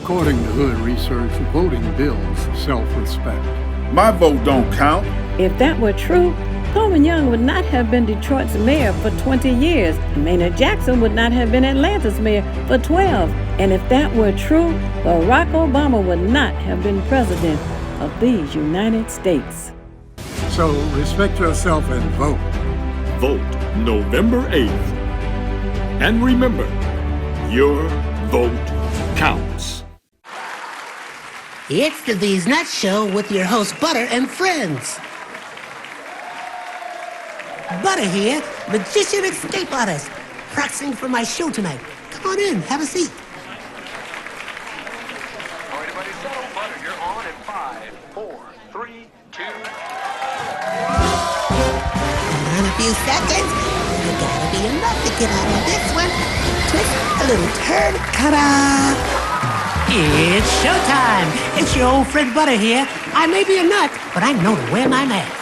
According to Hood Research, voting builds self-respect. My vote don't count. If that were true, Coleman Young would not have been Detroit's mayor for 20 years. Maynard Jackson would not have been Atlanta's mayor for 12. And if that were true, Barack Obama would not have been president of these United States. So respect yourself and vote. Vote November 8th. And remember, your vote counts. It's the These Nuts Show with your host, Butter and friends. Butter here, magician escape artist, practicing for my show tonight. Come on in, have a seat. All right, everybody settle. Butter, you're on in 5, 4, 3, 2. In a few seconds, you gotta be enough to get out of this one. Twist a little turn, ta-da! It's showtime. It's your old friend Butter here. I may be a nut, but I know to wear my mask.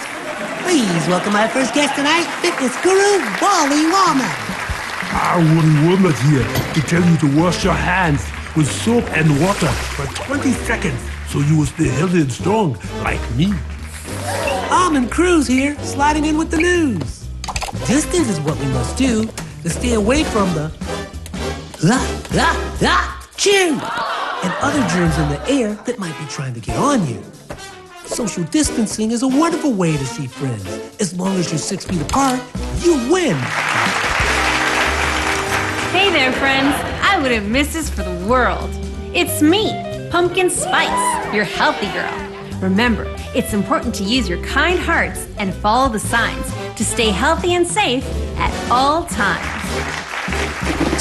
Please welcome my first guest tonight, fitness guru, Wally Wallman. Wally Wallman here to tell you to wash your hands with soap and water for 20 seconds so you will stay healthy and strong like me. Almond Cruz here, sliding in with the news. Distance is what we must do to stay away from the chew and other germs in the air that might be trying to get on you. Social distancing is a wonderful way to see friends. As long as you're 6 feet apart, you win. Hey there, friends. I wouldn't miss this for the world. It's me, Pumpkin Spice, your healthy girl. Remember, it's important to use your kind hearts and follow the signs to stay healthy and safe at all times.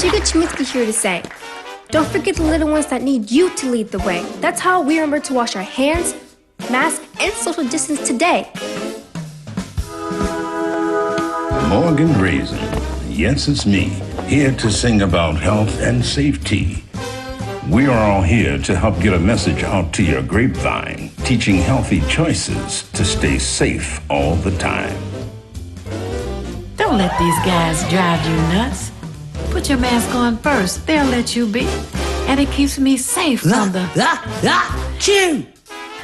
Chica Chiminsky here to say, don't forget the little ones that need you to lead the way. That's how we remember to wash our hands, mask, and social distance today. Morgan Raisin. Yes, it's me, here to sing about health and safety. We are all here to help get a message out to your grapevine, teaching healthy choices to stay safe all the time. Don't let these guys drive you nuts. Put your mask on first. They'll let you be. And it keeps me safe from the chew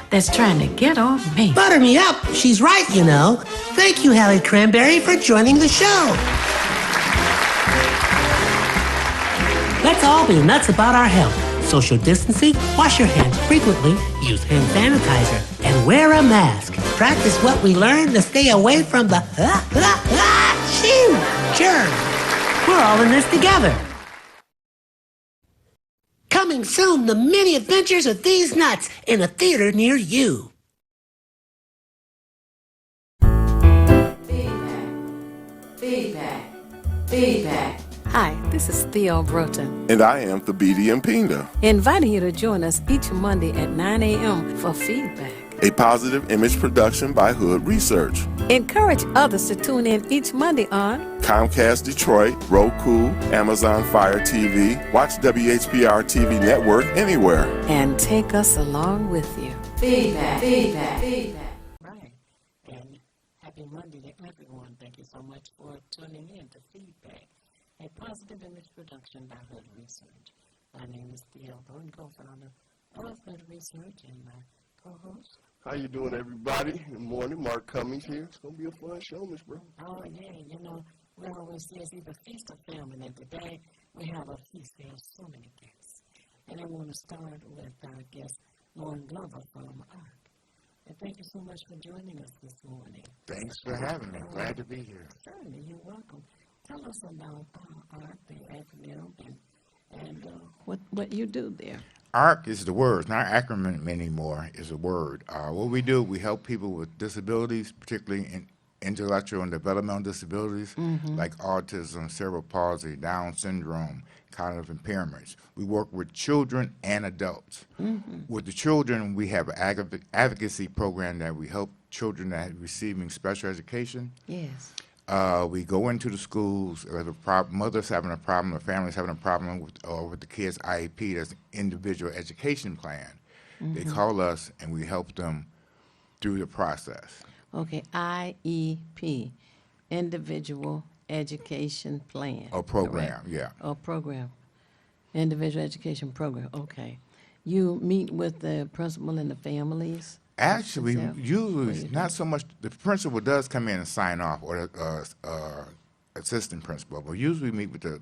that's trying to get on me. Butter me up. She's right, you know. Thank you, Hallie Cranberry, for joining the show. Let's all be nuts about our health. Social distancing, wash your hands frequently, use hand sanitizer, and wear a mask. Practice what we learned to stay away from the germs. We're all in this together. Coming soon, the many adventures of these nuts in a theater near you. Feedback. Hi, this is Theo Broughton, And I am Thabiti Mpinda, inviting you to join us each Monday at 9 a.m. for Feedback. a positive image production by Hood Research. Encourage others to tune in each Monday on Comcast Detroit, Roku, Amazon Fire TV, watch WHPR TV Network anywhere. and take us along with you. Feedback. Right. And happy Monday to everyone. Thank you so much for tuning in to Feedback, a positive image production by Hood Research. My name is Theo Thorne, co-founder of Hood Research, and my co-host. How you doing, everybody? Good morning. Mark Cummings here. It's going to be a fun show, Miss Bro. Oh, yeah, you know, we always say it's either feast or famine, and today we have a feast. We have so many guests. And I want to start with our guest, Lauren Glover from ARC. And thank you so much for joining us this morning. Thanks for having me. Glad to be here. Certainly, you're welcome. Tell us about ARC, the acronym, and what you do there. ARC is the word. It's not an acronym anymore. It's a word. What we do, we help people with disabilities, particularly in intellectual and developmental disabilities, like autism, cerebral palsy, Down syndrome, cognitive impairments. We work with children and adults. With the children, we have an advocacy program that we help children that are receiving special education. Yes. We go into the schools, or the mother's having a problem, the family's having a problem with the kid's IEP, that's individual education plan. They call us and we help them through the process. Okay, IEP, Individual Education Plan. Or program, correct? yeah. Or program. Individual Education Program, okay. you meet with the principal and the families? Actually, Is that what usually you do? not so much. The principal does come in and sign off, or the assistant principal. But usually we meet with the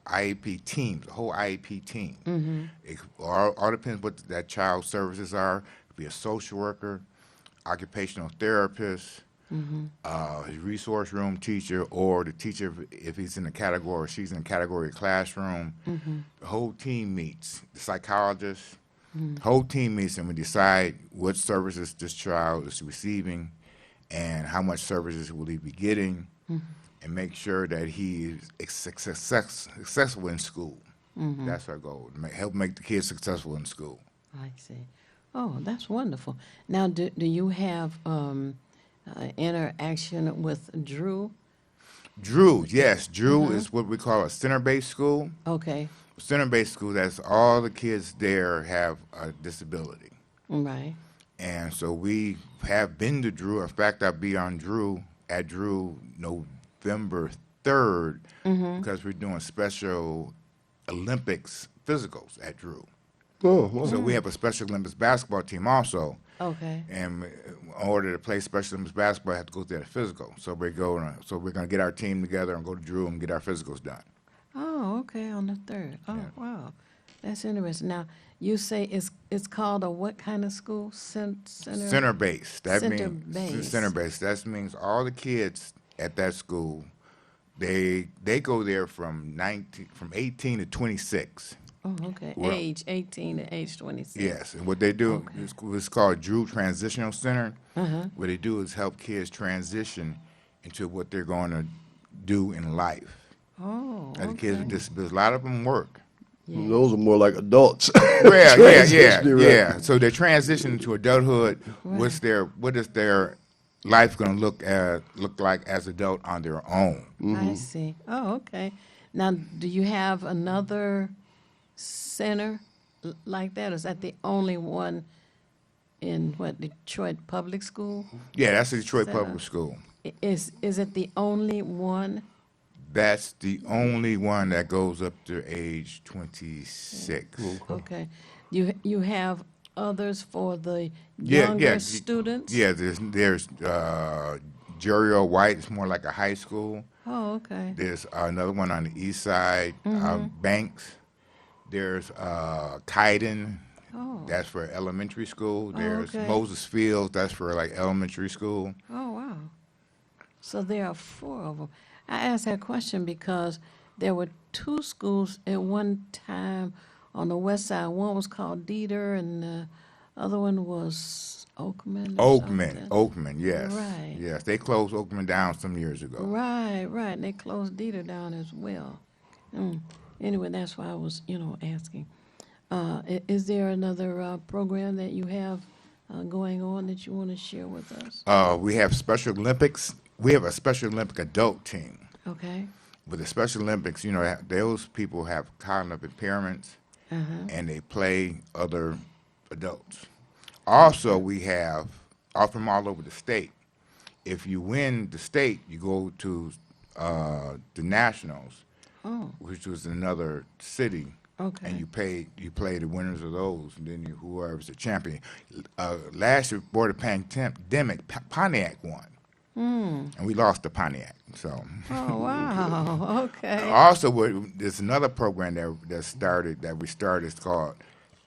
IEP team, the whole IEP team. Mhm. It all depends what that child's services are. It could be a social worker, occupational therapist, Mhm. his resource room teacher, or the teacher if he's in the category or she's in the category classroom. Mhm. The whole team meets. The psychologist. Mhm. Whole team meets and we decide what services this child is receiving and how much services will he be getting Mhm. and make sure that he is successful in school. Mhm. That's our goal, to help make the kids successful in school. I see. Oh, that's wonderful. Now, do you have interaction with Drew? Drew, yes, Drew Mhm. is what we call a center-based school. Okay. Center-based school, that's all the kids there have a disability. Right. And so we have been to Drew. In fact, I'll be on Drew November 3rd Mhm. because we're doing special Olympics physicals at Drew. Oh, wow. So we have a Special Olympics basketball team also. Okay. And in order to play Special Olympics basketball, I have to go through the physical. So we're going to get our team together and go to Drew and get our physicals done. Oh, okay, on the 3rd. Oh, wow. That's interesting. Now, you say it's called a what kind of school? Center? Center-based. That means Center-based. center-based. That means all the kids at that school, they go there from 18 to 26. Oh, okay. Well- Age 18 to age 26. Yes, and what they do is it's called Drew Transitional Center. Uh-huh. What they do is help kids transition into what they're going to do in life. Oh, As the kids with okay. disabilities, a lot of them work. Those are more like adults. Yeah. Transitioning, right. So they're transitioning to adulthood. What is their life going to look like as adult on their own? I see. Oh, okay. Now, do you have another center like that? Is that the only one in Detroit Public School? Yeah, that's the Detroit Center. Public School. Is it the only one? That's the only one that goes up to age 26. Okay. You have others for the younger students? Yeah, there's Jerry O. White. It's more like a high school. Oh, okay. There's another one on the east side, Mhm. Banks. There's Kyden. Oh. That's for elementary school. There's okay. Moses Fields. That's for like elementary school. Oh, wow. So there are 4 of them. I asked that question because there were 2 schools at one time on the west side. One was called Dieter and the other one was Oakman. or something. Oakman, yes. Right. Yes, they closed Oakman down some years ago. Right. And they closed Dieter down as well. Anyway, that's why I was, asking. Is there another program that you have going on that you want to share with us? We have Special Olympics. We have a Special Olympic adult team. Okay. With the Special Olympics, those people have cognitive impairments Uh-huh. and they play other adults. Also, we have from all over the state. If you win the state, you go to the Nationals, Oh. which was another city. Okay. And you play the winners of those, and then whoever's the champion. Last year, before the pandemic, Pontiac won. And we lost to Pontiac. So. Oh, wow. Okay. Also, there's another program that we started. It's called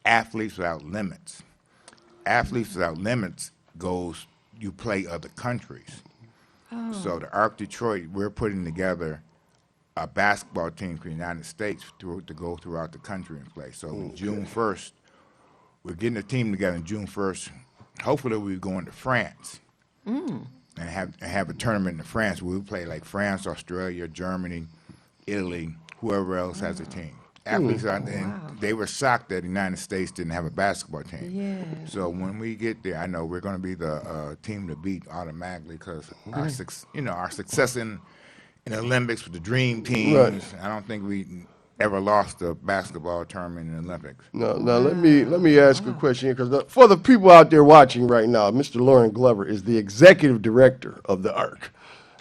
Athletes Without Limits. Athletes Without Limits you play other countries. Oh. So the ARC Detroit, we're putting together a basketball team for the United States to go throughout the country and play. So June 1st, we're getting a team together on June 1st. Hopefully we're going to France. And have a tournament in France where we play like France, Australia, Germany, Italy, whoever else has a team. Athletes and they were shocked that the United States didn't have a basketball team. Yeah. So when we get there, I know we're going to be the team to beat automatically because our success in the Olympics with the dream teams. Right. I don't think we ever lost a basketball tournament in the Olympics. Now let me ask a question here, because for the people out there watching right now, Mr. Lauren Glover is the executive director of the ARC.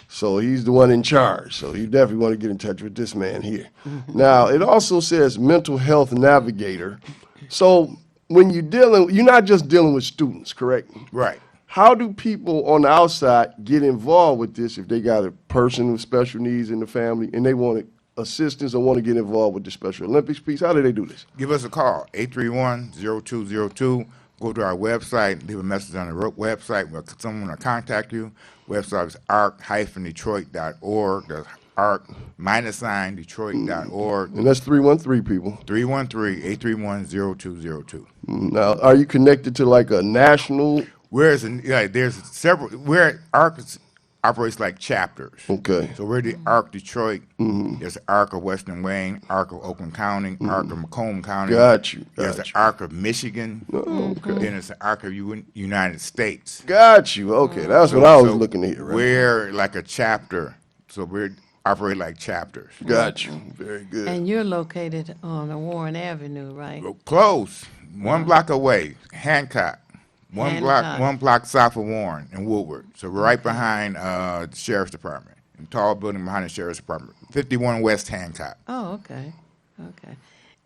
So he's the one in charge. So you definitely want to get in touch with this man here. Now, it also says mental health navigator. So when you're not just dealing with students, correct? Right. How do people on the outside get involved with this if they got a person with special needs in the family and they want assistance or want to get involved with the Special Olympics piece? How do they do this? Give us a call, 831-0202. Go to our website, leave a message on the website. Someone will contact you. Website is arc-detroit.org. That's arc-detroit.org. And that's 313 people. 313-831-0202. Now, are you connected to like a national? There's several. ARC operates like chapters. Okay. So we're the ARC Detroit. There's the ARC of Western Wayne, ARC of Oakland County, ARC of Macomb County. Got you. There's the ARC of Michigan. Then there's the ARC of United States. Got you. Okay, that's what I was looking at. Right? We're like a chapter. So we operate like chapters. Got you. Very good. And you're located on Warren Avenue, right? Close. One block away. Hancock. One block south of Warren and Woodward. So we're right behind the Sheriff's Department. A tall building behind the Sheriff's Department. 51 West Hancock. Oh, okay. Okay.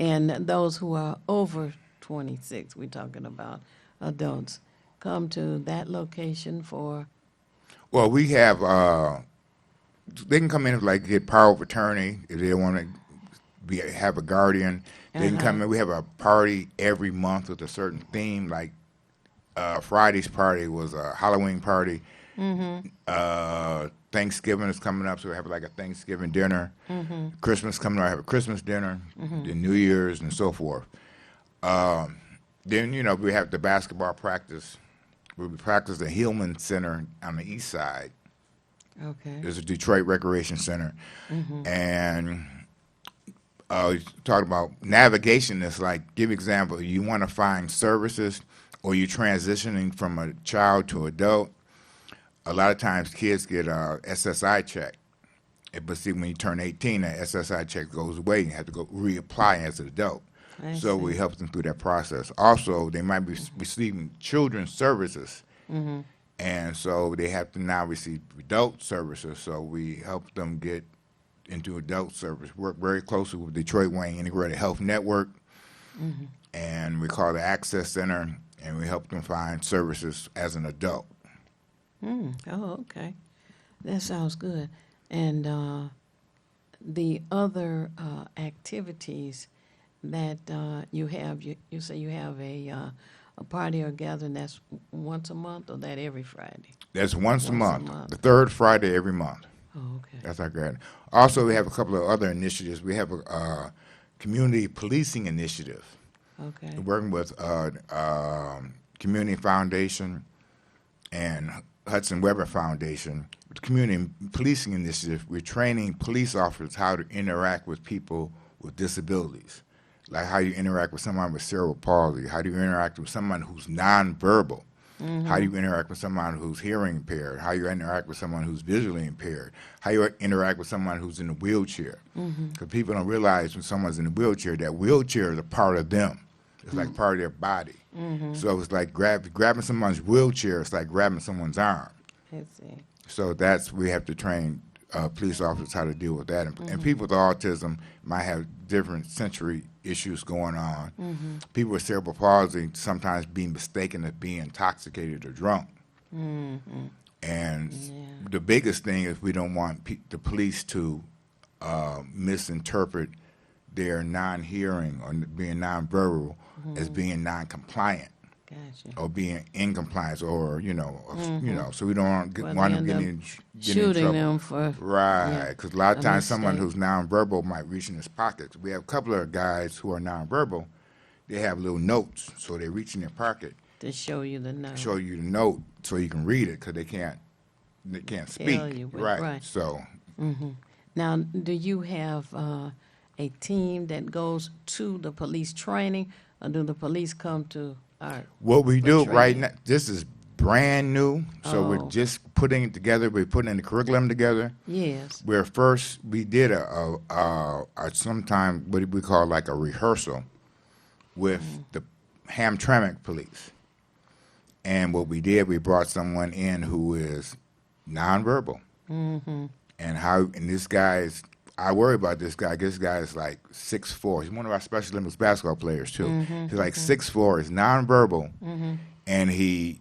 And those who are over 26, we're talking about adults, come to that location for? Well, we have, they can come in like get power of attorney if they want to have a guardian. They can come in. We have a party every month with a certain theme, like Friday's party was a Halloween party. Thanksgiving is coming up, so we have like a Thanksgiving dinner. Christmas coming up, I have a Christmas dinner, then New Year's and so forth. Then, we have the basketball practice. We practice at the Hillman Center on the east side. Okay. There's a Detroit Recreation Center. And talking about navigation, it's like, give example, you want to find services or you're transitioning from a child to adult. A lot of times kids get a SSI check. But see, when you turn 18, that SSI check goes away and you have to go reapply as an adult. So we help them through that process. Also, they might be receiving children's services. And so they have to now receive adult services. So we help them get into adult service. Work very closely with Detroit Wayne Integrated Health Network. And we call the Access Center, and we help them find services as an adult. Oh, okay. That sounds good. And the other activities that you have, you say you have a party or gathering that's once a month, or that every Friday? That's once a month. The third Friday every month. Oh, okay. That's our grant. Also, we have a couple of other initiatives. We have a community policing initiative. Okay. We're working with Community Foundation and Hudson Weber Foundation. With the Community Policing Initiative, we're training police officers how to interact with people with disabilities, like how you interact with someone with cerebral palsy, how do you interact with someone who's nonverbal, how do you interact with someone who's hearing impaired, how you interact with someone who's visually impaired, how you interact with someone who's in a wheelchair. Because people don't realize when someone's in a wheelchair, that wheelchair is a part of them. It's like part of their body. So it's like grabbing someone's wheelchair, it's like grabbing someone's arm. I see. So we have to train police officers how to deal with that. And people with autism might have different sensory issues going on. People with cerebral palsy sometimes being mistaken as being intoxicated or drunk. And the biggest thing is we don't want the police to misinterpret their non-hearing or being non-verbal as being non-compliant. Or being in compliance, or so we don't want them getting in shooting trouble. them for Because a lot of times someone who's nonverbal might reach in his pockets. We have a couple of guys who are nonverbal. They have little notes, so they reach in their pocket to show you the note. Show you the note so you can read it, because they can't speak. Tell you Right. So. Now, do you have a team that goes to the police training, or do the police come to our What we do training? right now, this is brand new, so we're just putting it together. We're putting the curriculum together. Yes. We did sometime what we call like a rehearsal with the Hamtramck police. And what we did, we brought someone in who is nonverbal. And this guy I worry about this guy. This guy is like 6'4". He's one of our Special Olympics basketball players too. He's like 6'4". He's nonverbal, and he's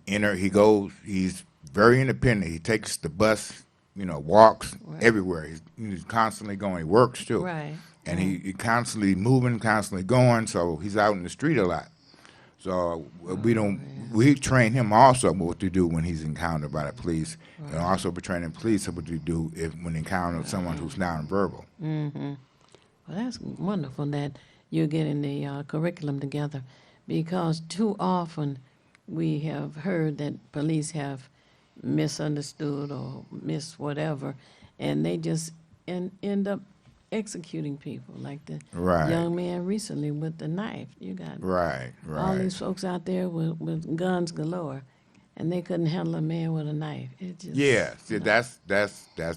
very independent. He takes the bus, walks everywhere. He's constantly going. He works too, Right. and he constantly moving, constantly going. So he's out in the street a lot. So we train him also what to do when he's encountered by the police, and also we train police what to do when they encounter someone who's nonverbal. Well, that's wonderful that you're getting the curriculum together, because too often we have heard that police have misunderstood or missed whatever, and they just end up executing people, like the Right. young man recently with the knife. You got Right. all these folks out there with guns galore, and they couldn't handle a man with a knife. It just, Yeah, see, that's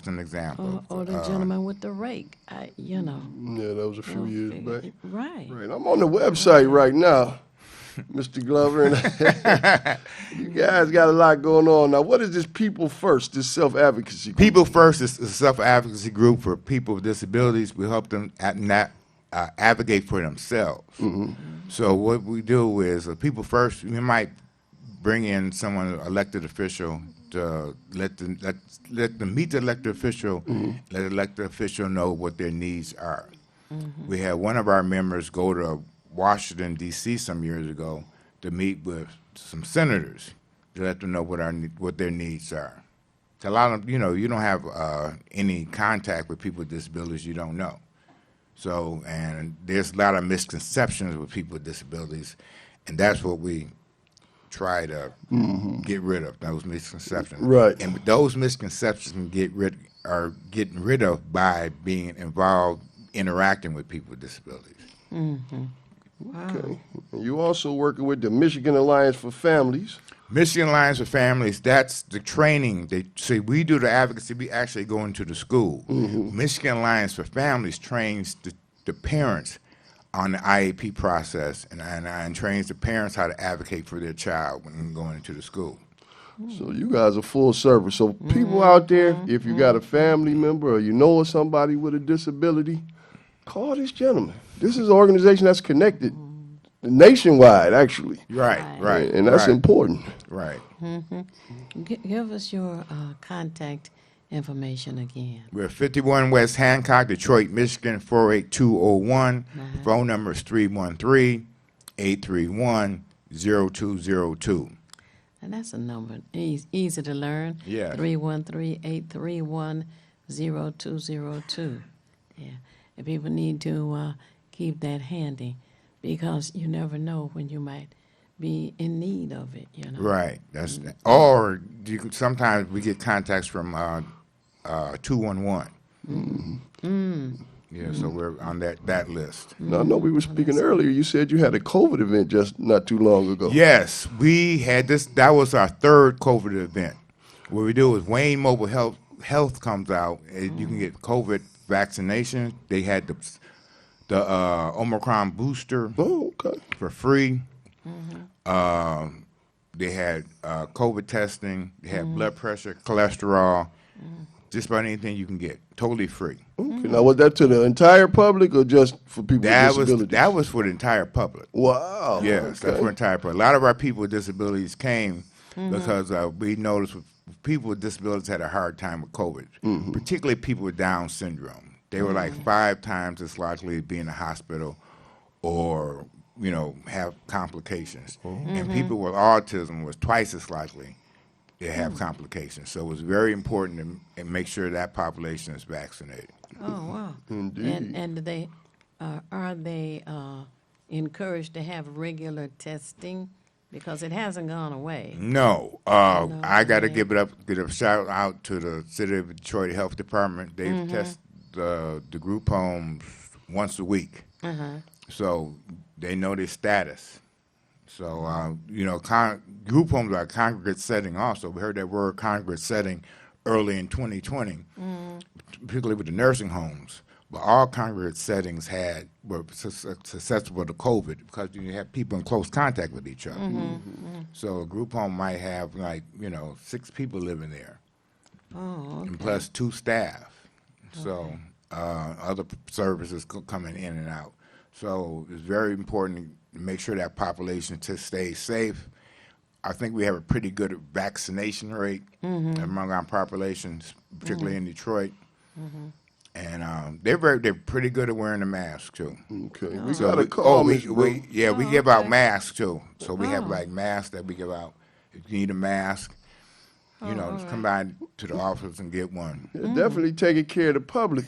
an example. Or the gentleman with the rake. Yeah, that was a few years back. Right. Right. I'm on the website right now, Mr. Glover, and you guys got a lot going on. Now, what is this People First, this self-advocacy group? People First is a self-advocacy group for people with disabilities. We help them advocate for themselves. So what we do is, People First, we might bring in someone, an elected official, to let them meet the elected official, let the elected official know what their needs are. We had one of our members go to Washington, D.C. some years ago to meet with some senators to let them know what their needs are. To allow them, you don't have any contact with people with disabilities you don't know. So, and there's a lot of misconceptions with people with disabilities, and that's what we try to get rid of, those misconceptions. Right. And those misconceptions are getting rid of by being involved, interacting with people with disabilities. Okay. And you also working with the Michigan Alliance for Families. Michigan Alliance for Families, that's the training. They say we do the advocacy, we actually go into the school. Michigan Alliance for Families trains the parents on the IAP process and trains the parents how to advocate for their child when going into the school. So you guys are full service. So people out there, if you got a family member or you know of somebody with a disability, call this gentleman. This is an organization that's connected nationwide, actually. Right. And that's important. Right. Give us your contact information again. We're 51 West Hancock, Detroit, Michigan, 48201. Phone number is 313-831-0202. And that's a number easy to learn. Yeah. 313-831-0202. Yeah. And people need to keep that handy, because you never know when you might be in need of it, Right. That's or sometimes we get contacts from 211. Yeah, so we're on that list. Now, I know we were speaking earlier. You said you had a COVID event just not too long ago. Yes, we had this. That was our third COVID event. What we do is Wayne Mobile Health comes out, and you can get COVID vaccination. They had the Omicron booster for free. They had COVID testing. They had blood pressure, cholesterol, just about anything you can get, totally free. Okay. Now, was that to the entire public or just for people with disabilities? That was for the entire public. Wow. Yes, Okay. that's for the entire public. A lot of our people with disabilities came because we noticed people with disabilities had a hard time with COVID, particularly people with Down syndrome. They were like 5 times as likely to be in the hospital or, have complications. And people with autism was twice as likely to have complications. So it was very important to make sure that population is vaccinated. Oh, wow. Indeed. And are they encouraged to have regular testing? Because it hasn't gone away. No. I got to give a shout out to the City of Detroit Health Department. They test the group homes once a week. So they know their status. So, group homes are a congregate setting also. We heard that word congregate setting early in 2020, particularly with the nursing homes. But all congregate settings were susceptible to COVID because you have people in close contact with each other. So a group home might have 6 people living there. Oh, okay. And plus 2 staff. So other services coming in and out. So it's very important to make sure that population stays safe. I think we have a pretty good vaccination rate among our populations, particularly in Detroit. And they're pretty good at wearing the mask too. Okay, we got a call. We give out masks too. So we have like masks that we give out. If you need a mask, just come by to the office and get one. Yeah, definitely taking care of the public.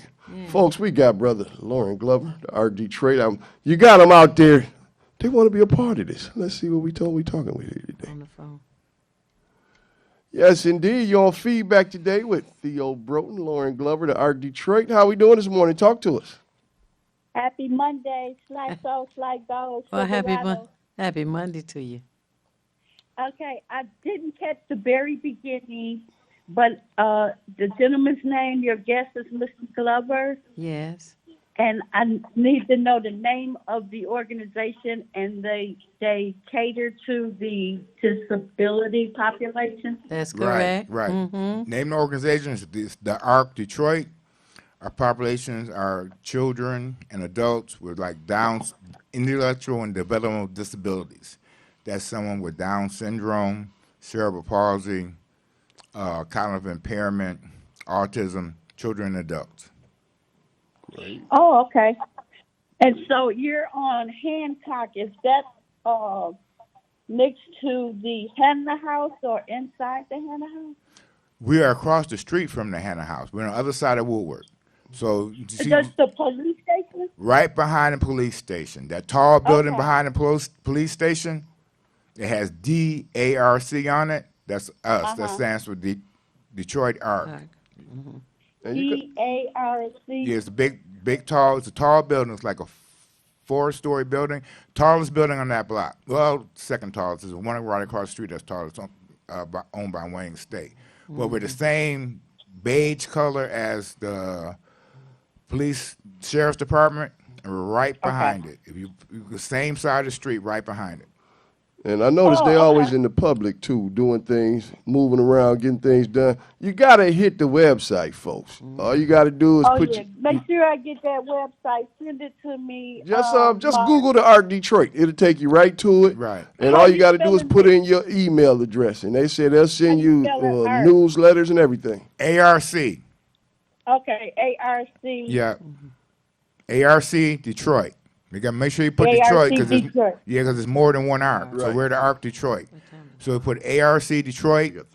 Folks, we got Brother Lauren Glover, the Art Detroit. You got them out there. They want to be a part of this. Let's see what we talking with here today. On the phone. Yes, indeed. You're on Feedback today with Theo Broughton, Lauren Glover, the Art Detroit. How we doing this morning? Talk to us. Happy Monday. Slide so, slide go. Well, happy Monday to you. Okay, I didn't catch the very beginning, but the gentleman's name, your guest is Mr. Glover. Yes. And I need to know the name of the organization, and they cater to the disability population. That's correct. Right. Name the organization is the ARC Detroit. Our populations are children and adults with like Down's intellectual and developmental disabilities. That's someone with Down syndrome, cerebral palsy, cognitive impairment, autism, children and adults. Great. Oh, okay. And so you're on Hancock. Is that next to the Hannah House or inside the Hannah House? We are across the street from the Hannah House. We're on the other side of Woodward. So you see, just the police station? Right behind the police station. That tall building behind the police station, it has DARC on it. That's us. That stands for Detroit ARC. DARC? Yeah, it's it's a tall building. It's like a 4-story building. Tallest building on that block. Well, second tallest is one right across the street that's tallest, owned by Wayne State. Well, we're the same beige color as the sheriff's department, and we're right behind it. If you the same side of the street, right behind it. And I notice they're always in the public, too, doing things, moving around, getting things done. You got to hit the website, folks. All you got to do is Make sure I get that website. Send it to me. Just Google the Art Detroit. It'll take you right to it. Right. And all you got to do is put in your email address. And they say they'll send you newsletters and everything. ARC. Okay, ARC. Yeah. ARC Detroit. You got to make sure you put Detroit because it's more than one ARC. Right. So we're the ARC Detroit. So we put ARC Detroit,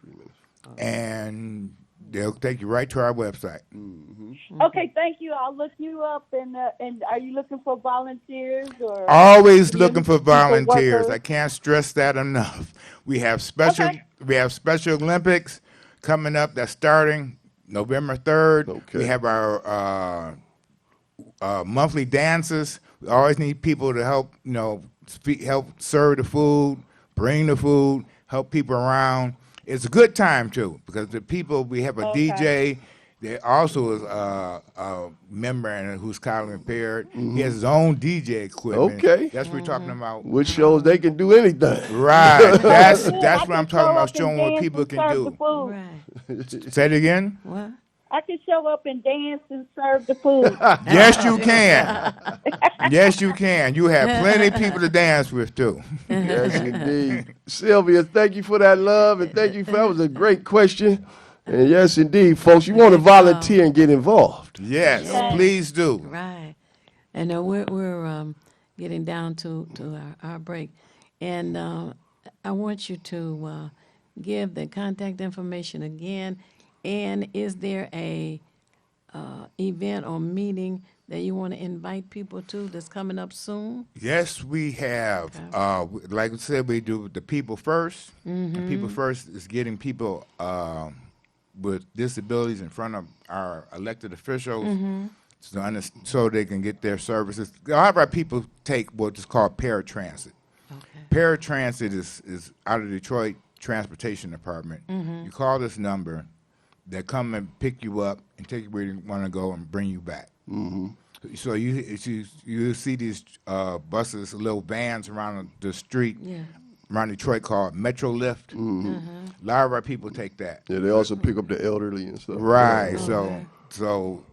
and they'll take you right to our website. Okay, thank you. I'll look you up. And are you looking for volunteers or? Always looking for volunteers. I can't stress that enough. We have Special Olympics coming up. That's starting November 3rd. Okay. We have our monthly dances. We always need people to help, help serve the food, bring the food, help people around. It's a good time too because the people we have a DJ. There also is a member who's cognitively impaired. He has his own DJ equipment. Okay, that's what we're talking about. Which shows they can do anything. Right. That's what I'm talking about. Showing what people can do. Right. Say it again. What? I can show up and dance and serve the food. Yes, you can. Yes, you can. You have plenty of people to dance with, too. Yes, indeed. Sylvia, thank you for that love, and thank you for that was a great question. And yes, indeed, folks, you want to volunteer and get involved. Yes, please do. Right. And we're getting down to our break. And I want you to give the contact information again. And is there a event or meeting that you want to invite people to that's coming up soon? Yes, we have. Okay. Like I said, we do the People First. The People First is getting people with disabilities in front of our elected officials so they can get their services. A lot of our people take what is called paratransit. Okay. Paratransit is out of Detroit Transportation Department. You call this number. They come and pick you up and take you where you want to go and bring you back. So you see these buses, little vans around the street around Detroit called Metro Lift. A lot of our people take that. Yeah, they also pick up the elderly and stuff. Right. So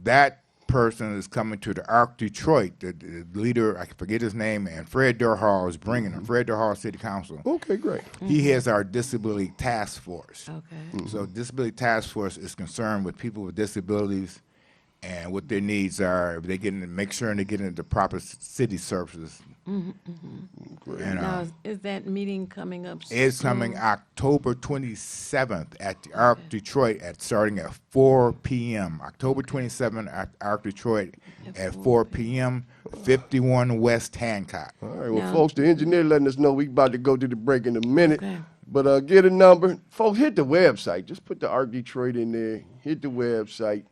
that person is coming to the ARC Detroit. The leader, I forget his name, and Fred Durhal is bringing him. Fred Durhal City Council. Okay, great. He heads our Disability Task Force. Okay. So Disability Task Force is concerned with people with disabilities and what their needs are. If they make sure they get into the proper city services. And, Now, is that meeting coming up soon? it's coming October 27th at the ARC Detroit starting at 4 p.m. October 27th at ARC Detroit at 4 p.m. 51 West Hancock. All right, well, folks, the engineer letting us know we about to go to the break in a minute. But get a number. Folks, hit the website. Just put the ARC Detroit in there. Hit the website.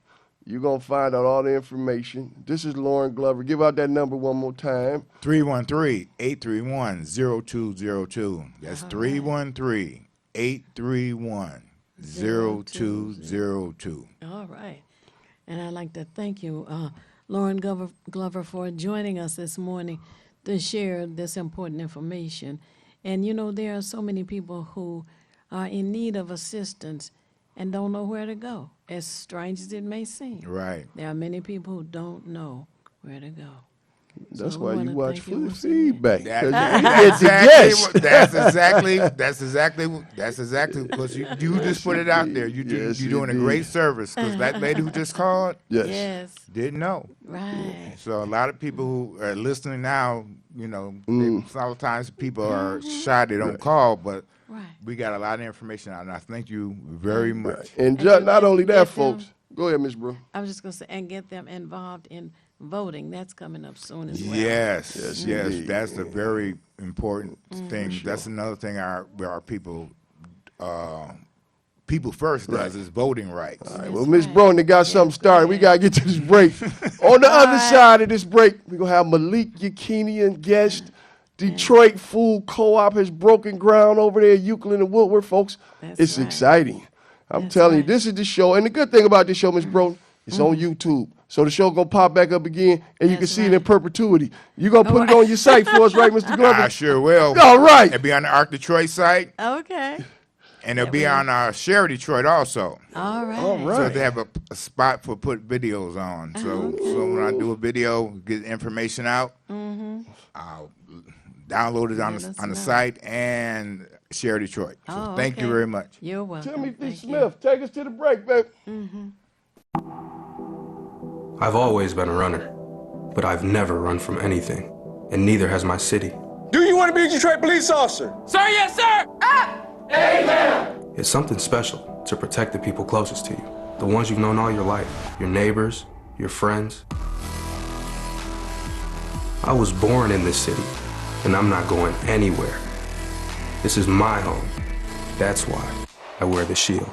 You're going to find out all the information. This is Lauren Glover. Give out that number one more time. 313-831-0202. That's 313-831-0202. All right. And I'd like to thank you, Lauren Glover, for joining us this morning to share this important information. And, you know, there are so many people who are in need of assistance and don't know where to go, as strange as it may seem. Right. There are many people who don't know where to go. That's So why we you wanna watch thank you Full once again. Feedback. That's exactly because you just put it out there. You're doing a great service because that lady who just called Yes. didn't know. Right. So a lot of people who are listening now, you know, sometimes people are shy, they don't call, but we got a lot of information out, and I thank you very much. And not only that, folks. Go ahead, Ms. Brew. I was just going to say, and get them involved in voting. That's coming up soon as well. Yes, indeed. that's a very important thing. That's another thing our people first does is voting rights. All right, well, Ms. Brown, they got something started. We got to get to this break. On the other side of this break, we're going to have Malik Yakinian guest. Detroit Food Co-op has broken ground over there at Euclid and Woodward, folks. It's exciting. I'm telling you, this is the show. And the good thing about this show, Ms. Brown, it's on YouTube. So the show going to pop back up again, and you can see it in perpetuity. You going to put it on your site for us, right, Mr. Glover? I sure will. All right. It'll be on the ARC Detroit site. Okay. And it'll be on Share Detroit also. All right. So they have a spot for put videos on. So when I do a video, get information out, I'll download it on the site and Share Detroit. So thank you very much. You're welcome. Timothy Smith, take us to the break, baby. I've always been a runner, but I've never run from anything, and neither has my city. Do you want to be a Detroit police officer? Sir, yes, sir. Amen. It's something special to protect the people closest to you, the ones you've known all your life, your neighbors, your friends. I was born in this city, and I'm not going anywhere. This is my home. That's why I wear the shield.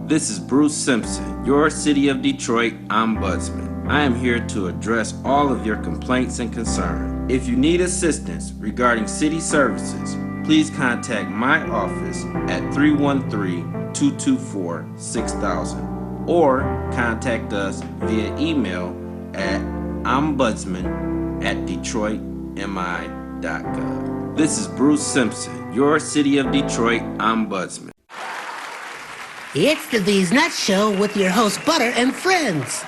This is Bruce Simpson, your City of Detroit Ombudsman. I am here to address all of your complaints and concerns. If you need assistance regarding city services, please contact my office at 313-224-6000 or contact us via email at ombudsman@detroitmi.gov. This is Bruce Simpson, your City of Detroit Ombudsman. It's the These Nuts Show with your host, Butter and friends.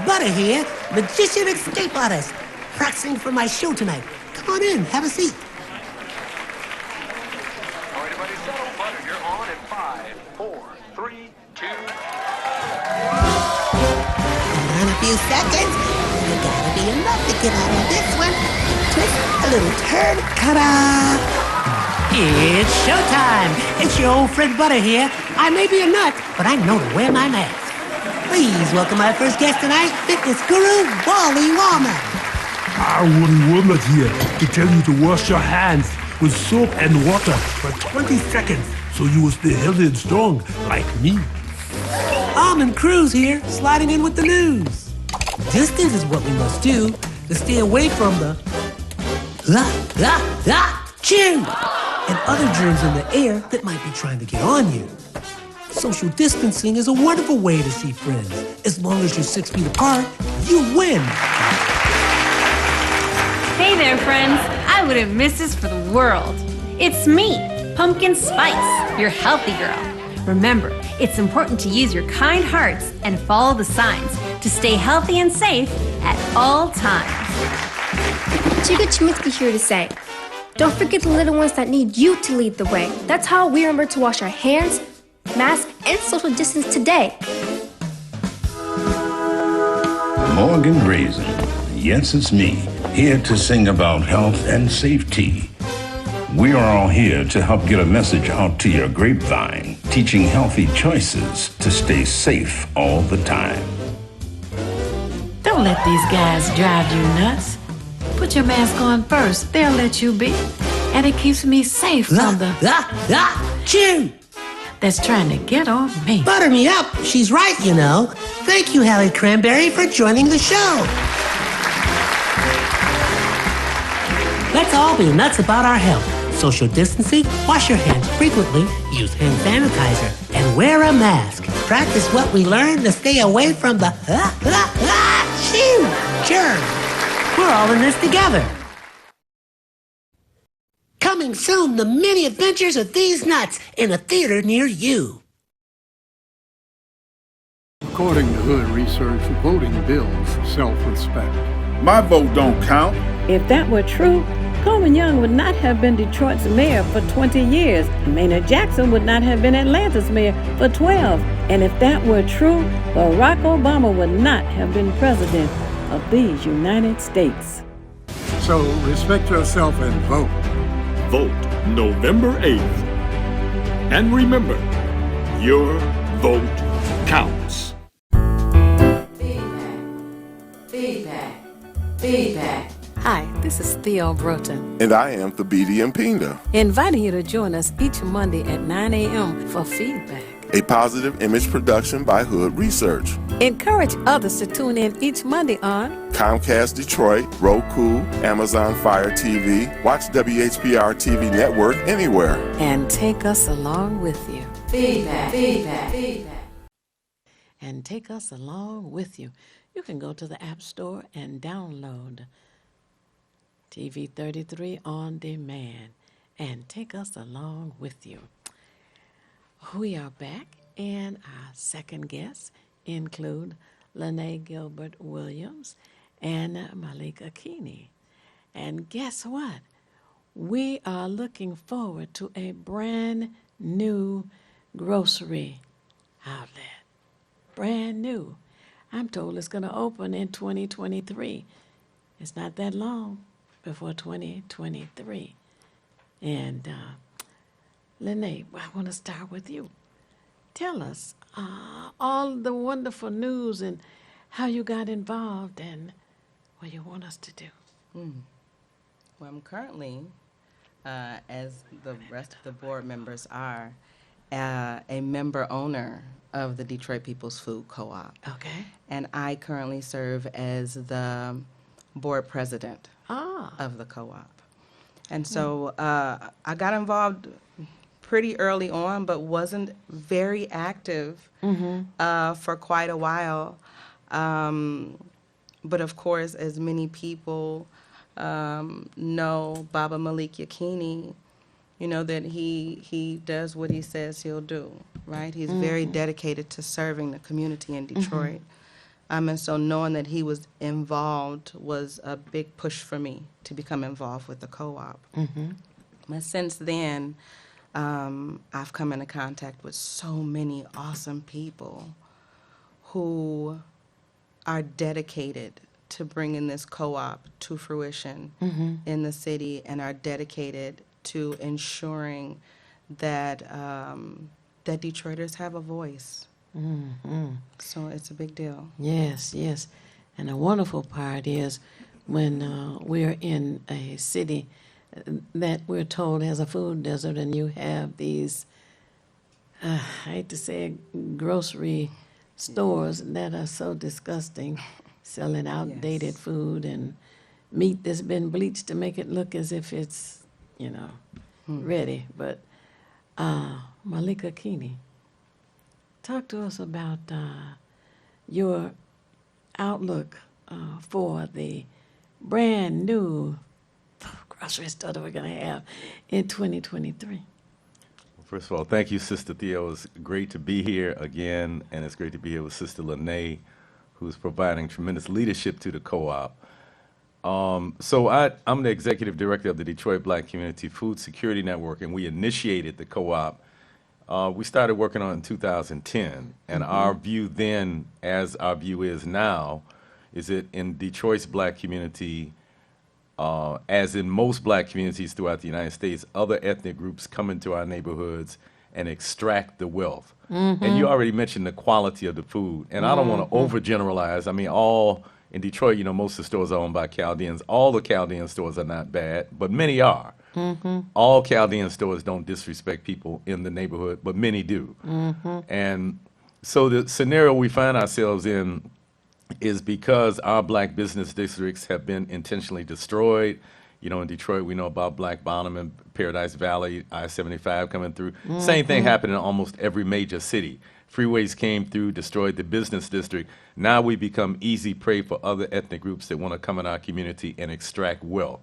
Butter here, magician escape artist, practicing for my show tonight. Come on in, have a seat. All right, everybody settle. Butter, you're on in 5, 4, 3, 2. In a few seconds, you gotta be enough to get out of this one. Twist a little turn, ta-da! It's showtime! It's your old friend Butter here. I may be a nut, but I know to wear my mask. Please welcome my first guest tonight, fitness guru, Wally Wallman. Wally Woolman here to tell you to wash your hands with soap and water for 20 seconds so you will stay healthy and strong like me. Almond Cruz here, sliding in with the news. Distance is what we must do to stay away from the chew and other germs in the air that might be trying to get on you. Social distancing is a wonderful way to see friends. As long as you're 6 feet apart, you win. Hey there, friends. I wouldn't miss this for the world. It's me, Pumpkin Spice, your healthy girl. Remember, it's important to use your kind hearts and follow the signs to stay healthy and safe at all times. Chica Chiminsky here to say, don't forget the little ones that need you to lead the way. That's how we remember to wash our hands, mask, and social distance today. Morgan Raisin. Yes, it's me, here to sing about health and safety. We are all here to help get a message out to your grapevine, teaching healthy choices to stay safe all the time. Don't let these guys drive you nuts. Put your mask on first. They'll let you be. And it keeps me safe from the... Chew! That's trying to get on me. Butter me up. She's right, you know. Thank you, Hallie Cranberry, for joining the show. Let's all be nuts about our health. Social distancing, wash your hands frequently, use hand sanitizer, and wear a mask. Practice what we learned to stay away from the germs. We're all in this together. Coming soon, the many adventures of these nuts in a theater near you. According to Hood research, voting builds self-respect. My vote don't count. If that were true, Coleman Young would not have been Detroit's mayor for 20 years. Maynard Jackson would not have been Atlanta's mayor for 12. And if that were true, Barack Obama would not have been president of these United States. So respect yourself and vote. Vote November 8th. And remember, your vote counts. Feedback. Hi, this is Theo Broughton, And I am Thabiti Mpinga, inviting you to join us each Monday at 9 a.m. for feedback. a positive image production by Hood Research. Encourage others to tune in each Monday on Comcast Detroit, Roku, Amazon Fire TV. Watch WHPR TV Network anywhere. and take us along with you. Feedback. And take us along with you. You can go to the App Store and download TV 33 on demand and take us along with you. We are back, and our second guests include Lene Gilbert Williams and Malika Keeney. And guess what? We are looking forward to a brand new grocery outlet. Brand new. I'm told it's going to open in 2023. It's not that long before 2023. And Lene, I want to start with you. Tell us all the wonderful news and how you got involved and what you want us to do. Well, I'm currently, as the rest of the board members are, a member owner of the Detroit People's Food Co-op. Okay. And I currently serve as the board president of the co-op. And so I got involved pretty early on, but wasn't very active for quite a while. But of course, as many people know, Baba Malik Yakini, you know, that he does what he says he'll do, right? He's very dedicated to serving the community in Detroit. And so knowing that he was involved was a big push for me to become involved with the co-op. But since then, I've come into contact with so many awesome people who are dedicated to bringing this co-op to fruition in the city and are dedicated to ensuring that that Detroiters have a voice. So it's a big deal. Yes, yes. And the wonderful part is when we're in a city that we're told has a food desert and you have these, I hate to say it, grocery stores that are so disgusting, selling outdated food and meat that's been bleached to make it look as if it's, you know, ready. But Malika Keeney, talk to us about your outlook for the brand new grocery store that we're going to have in 2023. First of all, thank you, Sister Theo. It's great to be here again, and it's great to be here with Sister Lene, who's providing tremendous leadership to the co-op. So I'm the executive director of the Detroit Black Community Food Security Network, and we initiated the co-op. We started working on it in 2010, and our view then, as our view is now, is that in Detroit's black community, as in most black communities throughout the United States, other ethnic groups come into our neighborhoods and extract the wealth. And you already mentioned the quality of the food, and I don't want to overgeneralize. I mean, in Detroit, most of the stores are owned by Chaldeans. All the Chaldean stores are not bad, but many are. All Chaldean stores don't disrespect people in the neighborhood, but many do. And so the scenario we find ourselves in is because our black business districts have been intentionally destroyed. In Detroit, we know about Black Bottom and Paradise Valley, I-75 coming through. Same thing happened in almost every major city. Freeways came through, destroyed the business district. Now we become easy prey for other ethnic groups that want to come in our community and extract wealth.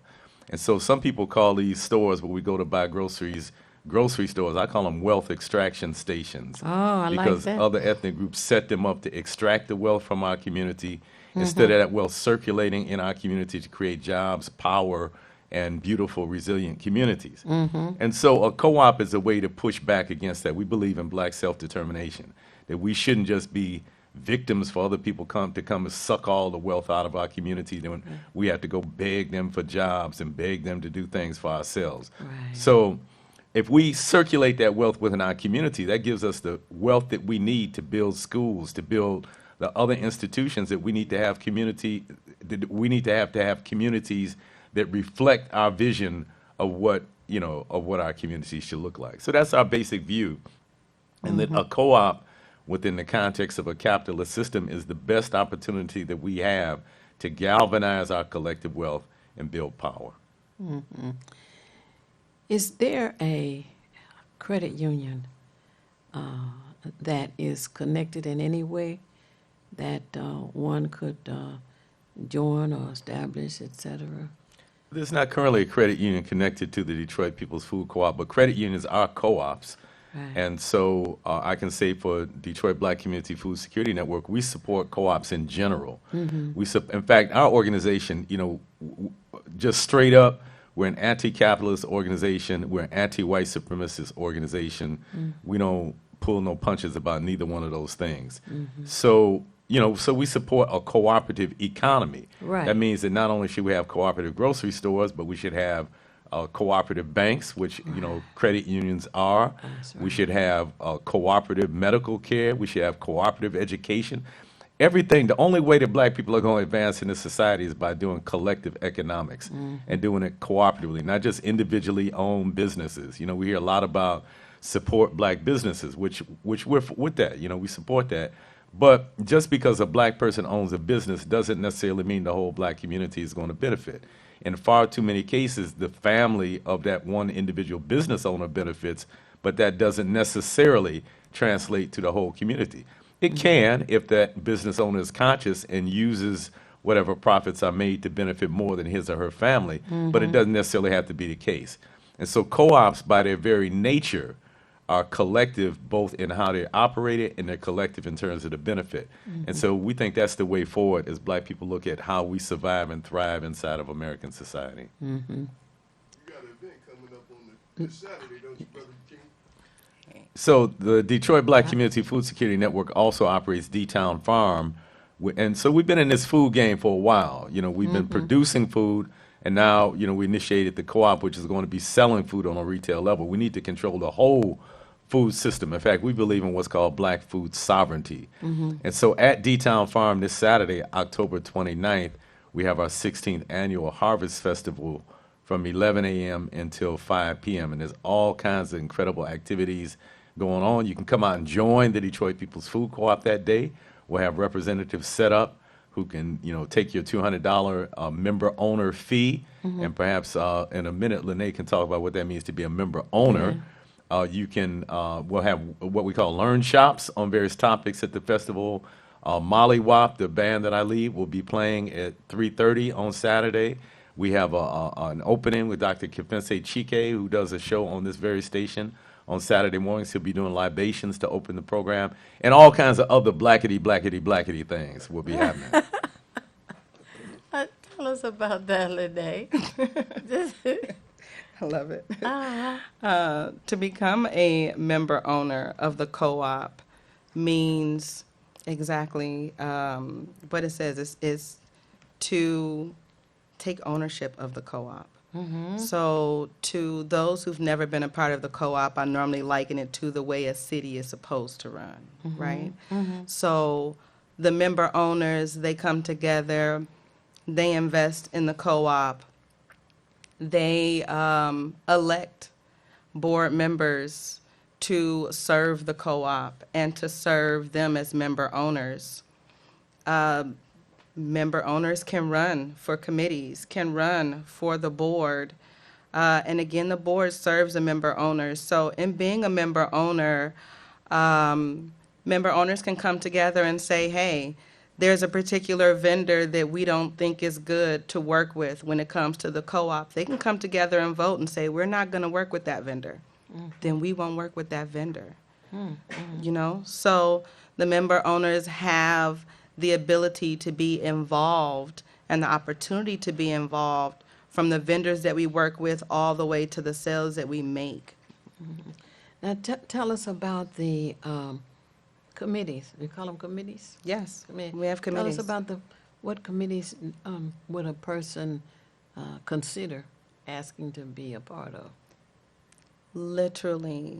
And so some people call these stores where we go to buy groceries, grocery stores. I call them wealth extraction stations. Oh, I like because that. other ethnic groups set them up to extract the wealth from our community instead of that wealth circulating in our community to create jobs, power, and beautiful, resilient communities. And so a co-op is a way to push back against that. We believe in black self-determination, that we shouldn't just be victims for other people to come and suck all the wealth out of our community. Then we have to go beg them for jobs and beg them to do things for ourselves. So if we circulate that wealth within our community, that gives us the wealth that we need to build schools, to build the other institutions that we need to have communities that reflect our vision of what our community should look like. So that's our basic view. And that a co-op within the context of a capitalist system is the best opportunity that we have to galvanize our collective wealth and build power. Is there a credit union that is connected in any way that one could join or establish, et cetera? There's not currently a credit union connected to the Detroit People's Food Co-op, but credit unions are co-ops. And so I can say for Detroit Black Community Food Security Network, we support co-ops in general. In fact, our organization, just straight up, we're an anti-capitalist organization. We're an anti-white supremacist organization. We don't pull no punches about neither one of those things. So we support a cooperative economy. That means that not only should we have cooperative grocery stores, but we should have cooperative banks, which credit unions are. We should have cooperative medical care. We should have cooperative education. Everything. The only way that black people are going to advance in this society is by doing collective economics and doing it cooperatively, not just individually owned businesses. We hear a lot about support black businesses, which we're with that. We support that. But just because a black person owns a business doesn't necessarily mean the whole black community is going to benefit. In far too many cases, the family of that one individual business owner benefits, but that doesn't necessarily translate to the whole community. It can if that business owner is conscious and uses whatever profits are made to benefit more than his or her family, but it doesn't necessarily have to be the case. And so co-ops, by their very nature, are collective both in how they're operated and they're collective in terms of the benefit. And so we think that's the way forward as black people look at how we survive and thrive inside of American society. You got an event coming up on this Saturday, don't you, Brother King? So the Detroit Black Community Food Security Network also operates D-Town Farm. And so we've been in this food game for a while. We've been producing food, and now, we initiated the co-op, which is going to be selling food on a retail level. We need to control the whole food system. In fact, we believe in what's called black food sovereignty. And so at D-Town Farm this Saturday, October 29th, we have our 16th annual Harvest Festival from 11 a.m. until 5 p.m. And there's all kinds of incredible activities going on. You can come out and join the Detroit People's Food Co-op that day. We'll have representatives set up who can, take your $200 member owner fee. And perhaps in a minute, Lene can talk about what that means to be a member owner. We'll have what we call learn shops on various topics at the festival. Molly Wop, the band that I lead, will be playing at 3:30 on Saturday. We have an opening with Dr. Kefense Chike, who does a show on this very station on Saturday mornings. He'll be doing libations to open the program, and all kinds of other blackety things will be happening. Tell us about that, Lene. I love it. To become a member owner of the co-op means exactly what it says. Is to take ownership of the co-op. So to those who've never been a part of the co-op, I normally liken it to the way a city is supposed to run, right? So the member owners, they come together, they invest in the co-op, they elect board members to serve the co-op and to serve them as member owners. Member owners can run for committees, can run for the board. And again, the board serves the member owners. So in being a member owner, member owners can come together and say, hey, there's a particular vendor that we don't think is good to work with when it comes to the co-op. They can come together and vote and say, we're not going to work with that vendor. Then we won't work with that vendor. You know, so the member owners have the ability to be involved and the opportunity to be involved from the vendors that we work with all the way to the sales that we make. Now tell us about the committees. We call them committees? Yes, we have committees. Tell us about what committees would a person consider asking to be a part of? Literally,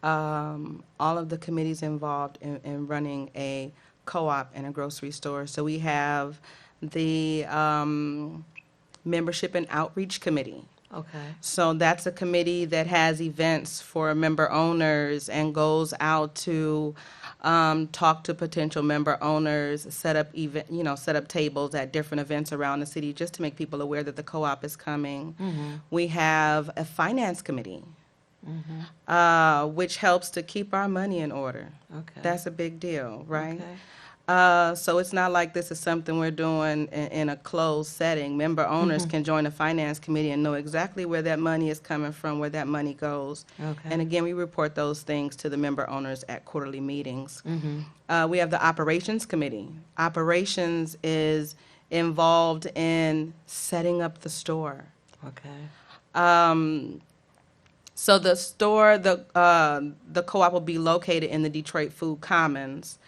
all of the committees involved in running a co-op in a grocery store. So we have the Membership and Outreach Committee. Okay. So that's a committee that has events for member owners and goes out to talk to potential member owners, set up set up tables at different events around the city just to make people aware that the co-op is coming. We have a finance committee, which helps to keep our money in order. Okay. That's a big deal, right? Okay. So it's not like this is something we're doing in a closed setting. Member owners can join the finance committee and know exactly where that money is coming from, where that money goes. Okay. And again, we report those things to the member owners at quarterly meetings. We have the operations committee. Operations is involved in setting up the store. Okay. So the store, the co-op will be located in the Detroit Food Commons.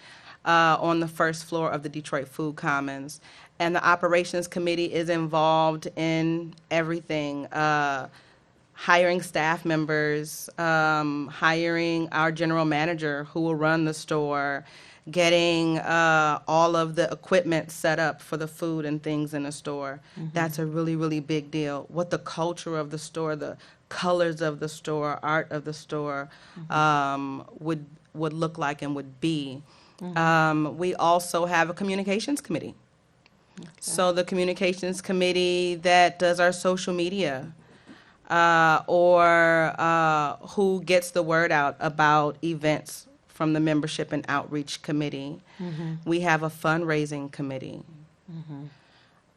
On the first floor of the Detroit Food Commons. And the operations committee is involved in everything, hiring staff members, hiring our general manager who will run the store, getting all of the equipment set up for the food and things in the store. That's a really, really big deal. What the culture of the store, the colors of the store, art of the store would look like and would be. We also have a communications committee. So the communications committee that does our social media or who gets the word out about events from the membership and outreach committee. We have a fundraising committee.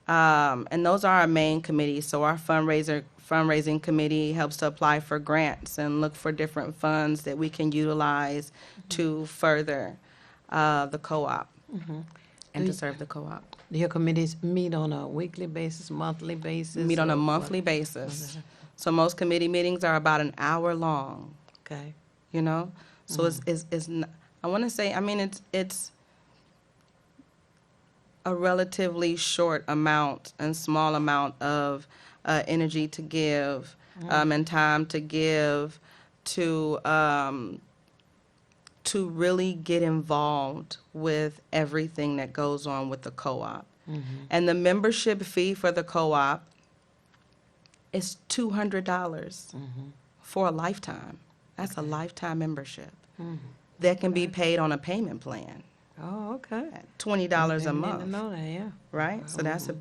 And those are our main committees. So our fundraising committee helps to apply for grants and look for different funds that we can utilize to further the co-op and to serve the co-op. Do your committees meet on a weekly basis, monthly basis? Meet on a or monthly what? basis. So most committee meetings are about an hour long. Okay. You know, so it's I want to say, I mean, it's a relatively short amount and small amount of energy to give and time to give to really get involved with everything that goes on with the co-op. And the membership fee for the co-op is $200 for a lifetime. That's a lifetime membership. That can be paid on a payment plan. Oh, okay. $20 a I month. didn't know that, yeah. Right? So that's a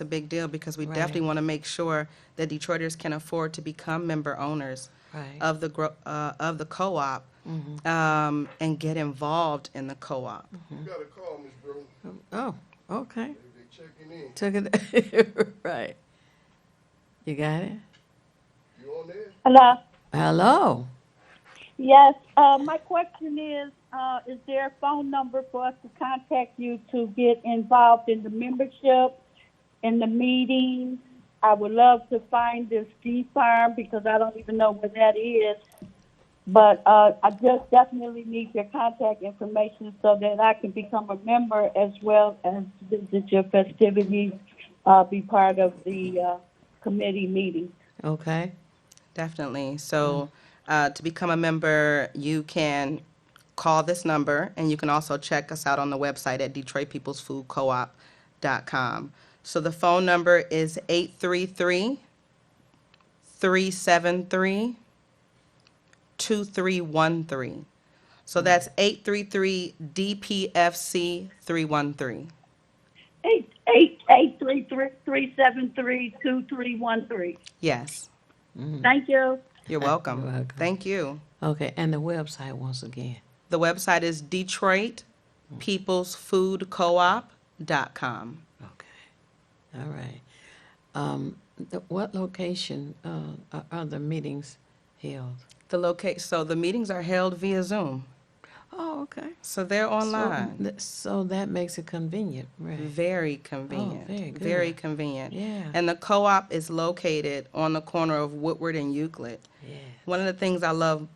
big deal because we definitely want to make sure that Detroiters can afford to become member owners of the co-op and get involved in the co-op. You got a call, Ms. Brewer. Oh, okay. They checking in. Took it right. You got it? You on there? Hello. Hello. Yes. My question is there a phone number for us to contact you to get involved in the membership, in the meetings? I would love to find this D Farm because I don't even know where that is. But I just definitely need your contact information so that I can become a member as well as visit your festivities, be part of the committee meeting. Okay. Definitely. So to become a member, you can call this number, and you can also check us out on the website at DetroitPeoplesFoodCoop.com. So the phone number is 833-373-2313. So that's 833-DPFC-313. 833-373-2313. Yes. Thank you. You're welcome. Thank you. Okay, and the website once again. The website is DetroitPeoplesFoodCoop.com. All right. What location are the meetings held? So the meetings are held via Zoom. Oh, okay. So they're online. So that makes it convenient, right? Very convenient. Oh, very good. Very convenient. Yeah. And the co-op is located on the corner of Woodward and Euclid. Yeah. One of the things I love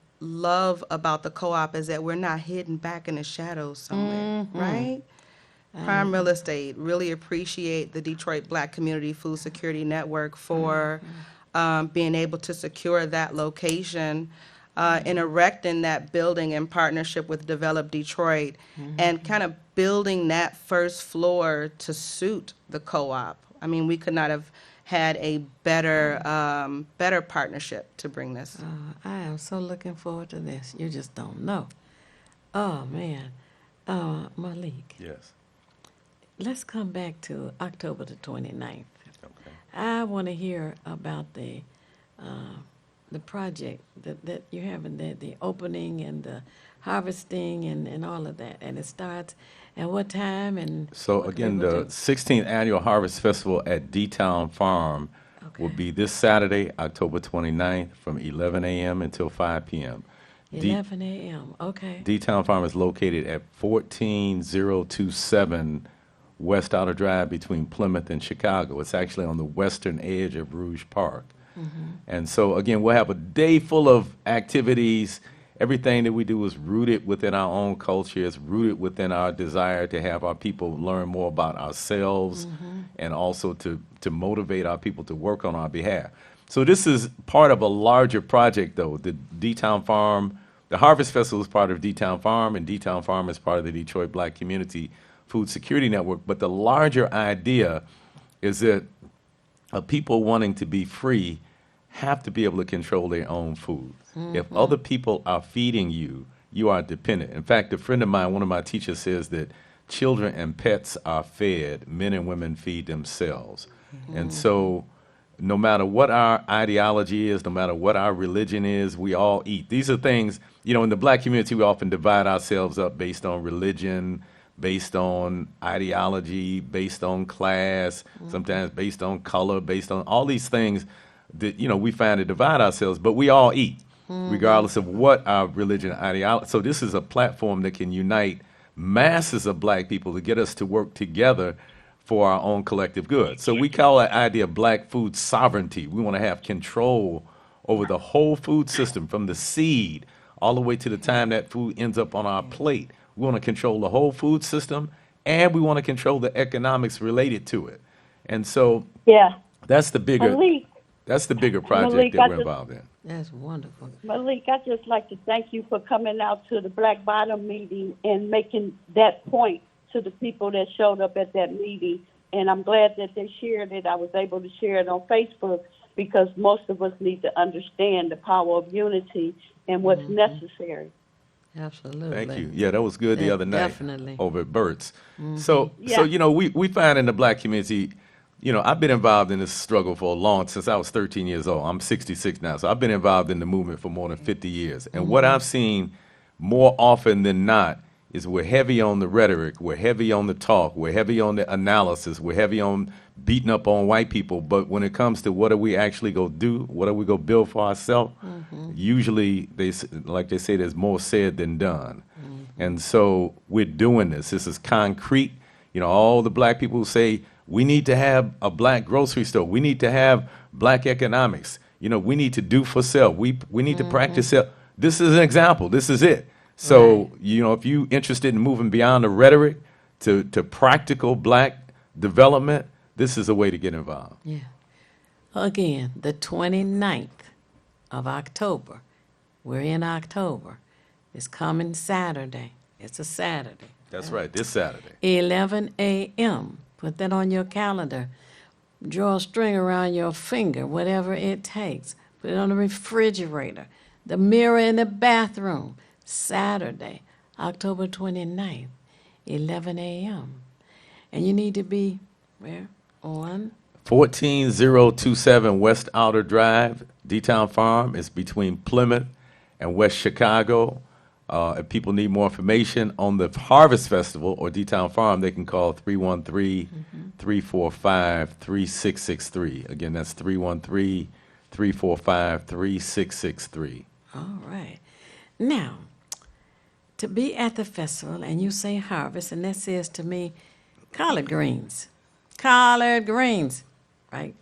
about the co-op is that we're not hidden back in the shadows somewhere, right? Prime Real Estate really appreciate the Detroit Black Community Food Security Network for being able to secure that location and erecting that building in partnership with Develop Detroit and kind of building that first floor to suit the co-op. I mean, we could not have had a better partnership to bring this. I am so looking forward to this. You just don't know. Oh, man. Malik. Yes. Let's come back to October the 29th. Okay. I want to hear about the project that you're having, the opening and the harvesting and all of that. And it starts at what time? And so again, the 16th Annual Harvest Festival at D-Town Farm will be this Saturday, October 29th, from 11 a.m. until 5 p.m. 11 a.m., okay. D-Town Farm is located at 14027 West Outer Drive between Plymouth and Chicago. It's actually on the western edge of Rouge Park. And so, again, we'll have a day full of activities. Everything that we do is rooted within our own culture. It's rooted within our desire to have our people learn more about ourselves and also to motivate our people to work on our behalf. So this is part of a larger project, though. The D-Town Farm, the Harvest Festival is part of D-Town Farm, and D-Town Farm is part of the Detroit Black Community Food Security Network. But the larger idea is that people wanting to be free have to be able to control their own food. If other people are feeding you, you are dependent. In fact, a friend of mine, one of my teachers, says that children and pets are fed, men and women feed themselves. And so no matter what our ideology is, no matter what our religion is, we all eat. These are things, in the black community, we often divide ourselves up based on religion, based on ideology, based on class, sometimes based on color, based on all these things that, we find to divide ourselves, but we all eat, regardless of what our religion and ideology. So this is a platform that can unite masses of black people to get us to work together for our own collective good. So we call that idea black food sovereignty. We want to have control over the whole food system, from the seed all the way to the time that food ends up on our plate. We want to control the whole food system, and we want to control the economics related to it. And so that's the bigger project that we're involved in. That's wonderful. Malik, I'd just like to thank you for coming out to the Black Bottom meeting and making that point to the people that showed up at that meeting. And I'm glad that they shared it. I was able to share it on Facebook because most of us need to understand the power of unity and what's necessary. Absolutely. Thank you. Yeah, that was good the other night definitely. over at Burt's. So we find in the black community, I've been involved in this struggle since I was 13 years old. I'm 66 now, so I've been involved in the movement for more than 50 years. And what I've seen more often than not is we're heavy on the rhetoric, we're heavy on the talk, we're heavy on the analysis, we're heavy on beating up on white people. But when it comes to what are we actually going to do, what are we going to build for ourselves, usually, like they say, there's more said than done. And so we're doing this. This is concrete. You know, all the black people who say, we need to have a black grocery store. We need to have black economics. You know, we need to do for self. We need to practice self. This is an example. This is it. So, you know, if you're interested in moving beyond the rhetoric to practical black development, this is a way to get involved. Yeah. Again, the 29th of October. We're in October. It's coming Saturday. It's a Saturday. That's right, this Saturday. 11 a.m. Put that on your calendar. Draw a string around your finger, whatever it takes. Put it on the refrigerator, the mirror in the bathroom. Saturday, October 29th, 11 a.m. And you need to be where? On? 14027 West Outer Drive, D-Town Farm. It's between Plymouth and West Chicago. If people need more information on the Harvest Festival or D-Town Farm, they can call 313-345-3663. Again, that's 313-345-3663. All right. Now, to be at the festival, and you say harvest, and that says to me collard greens. Collard greens, right?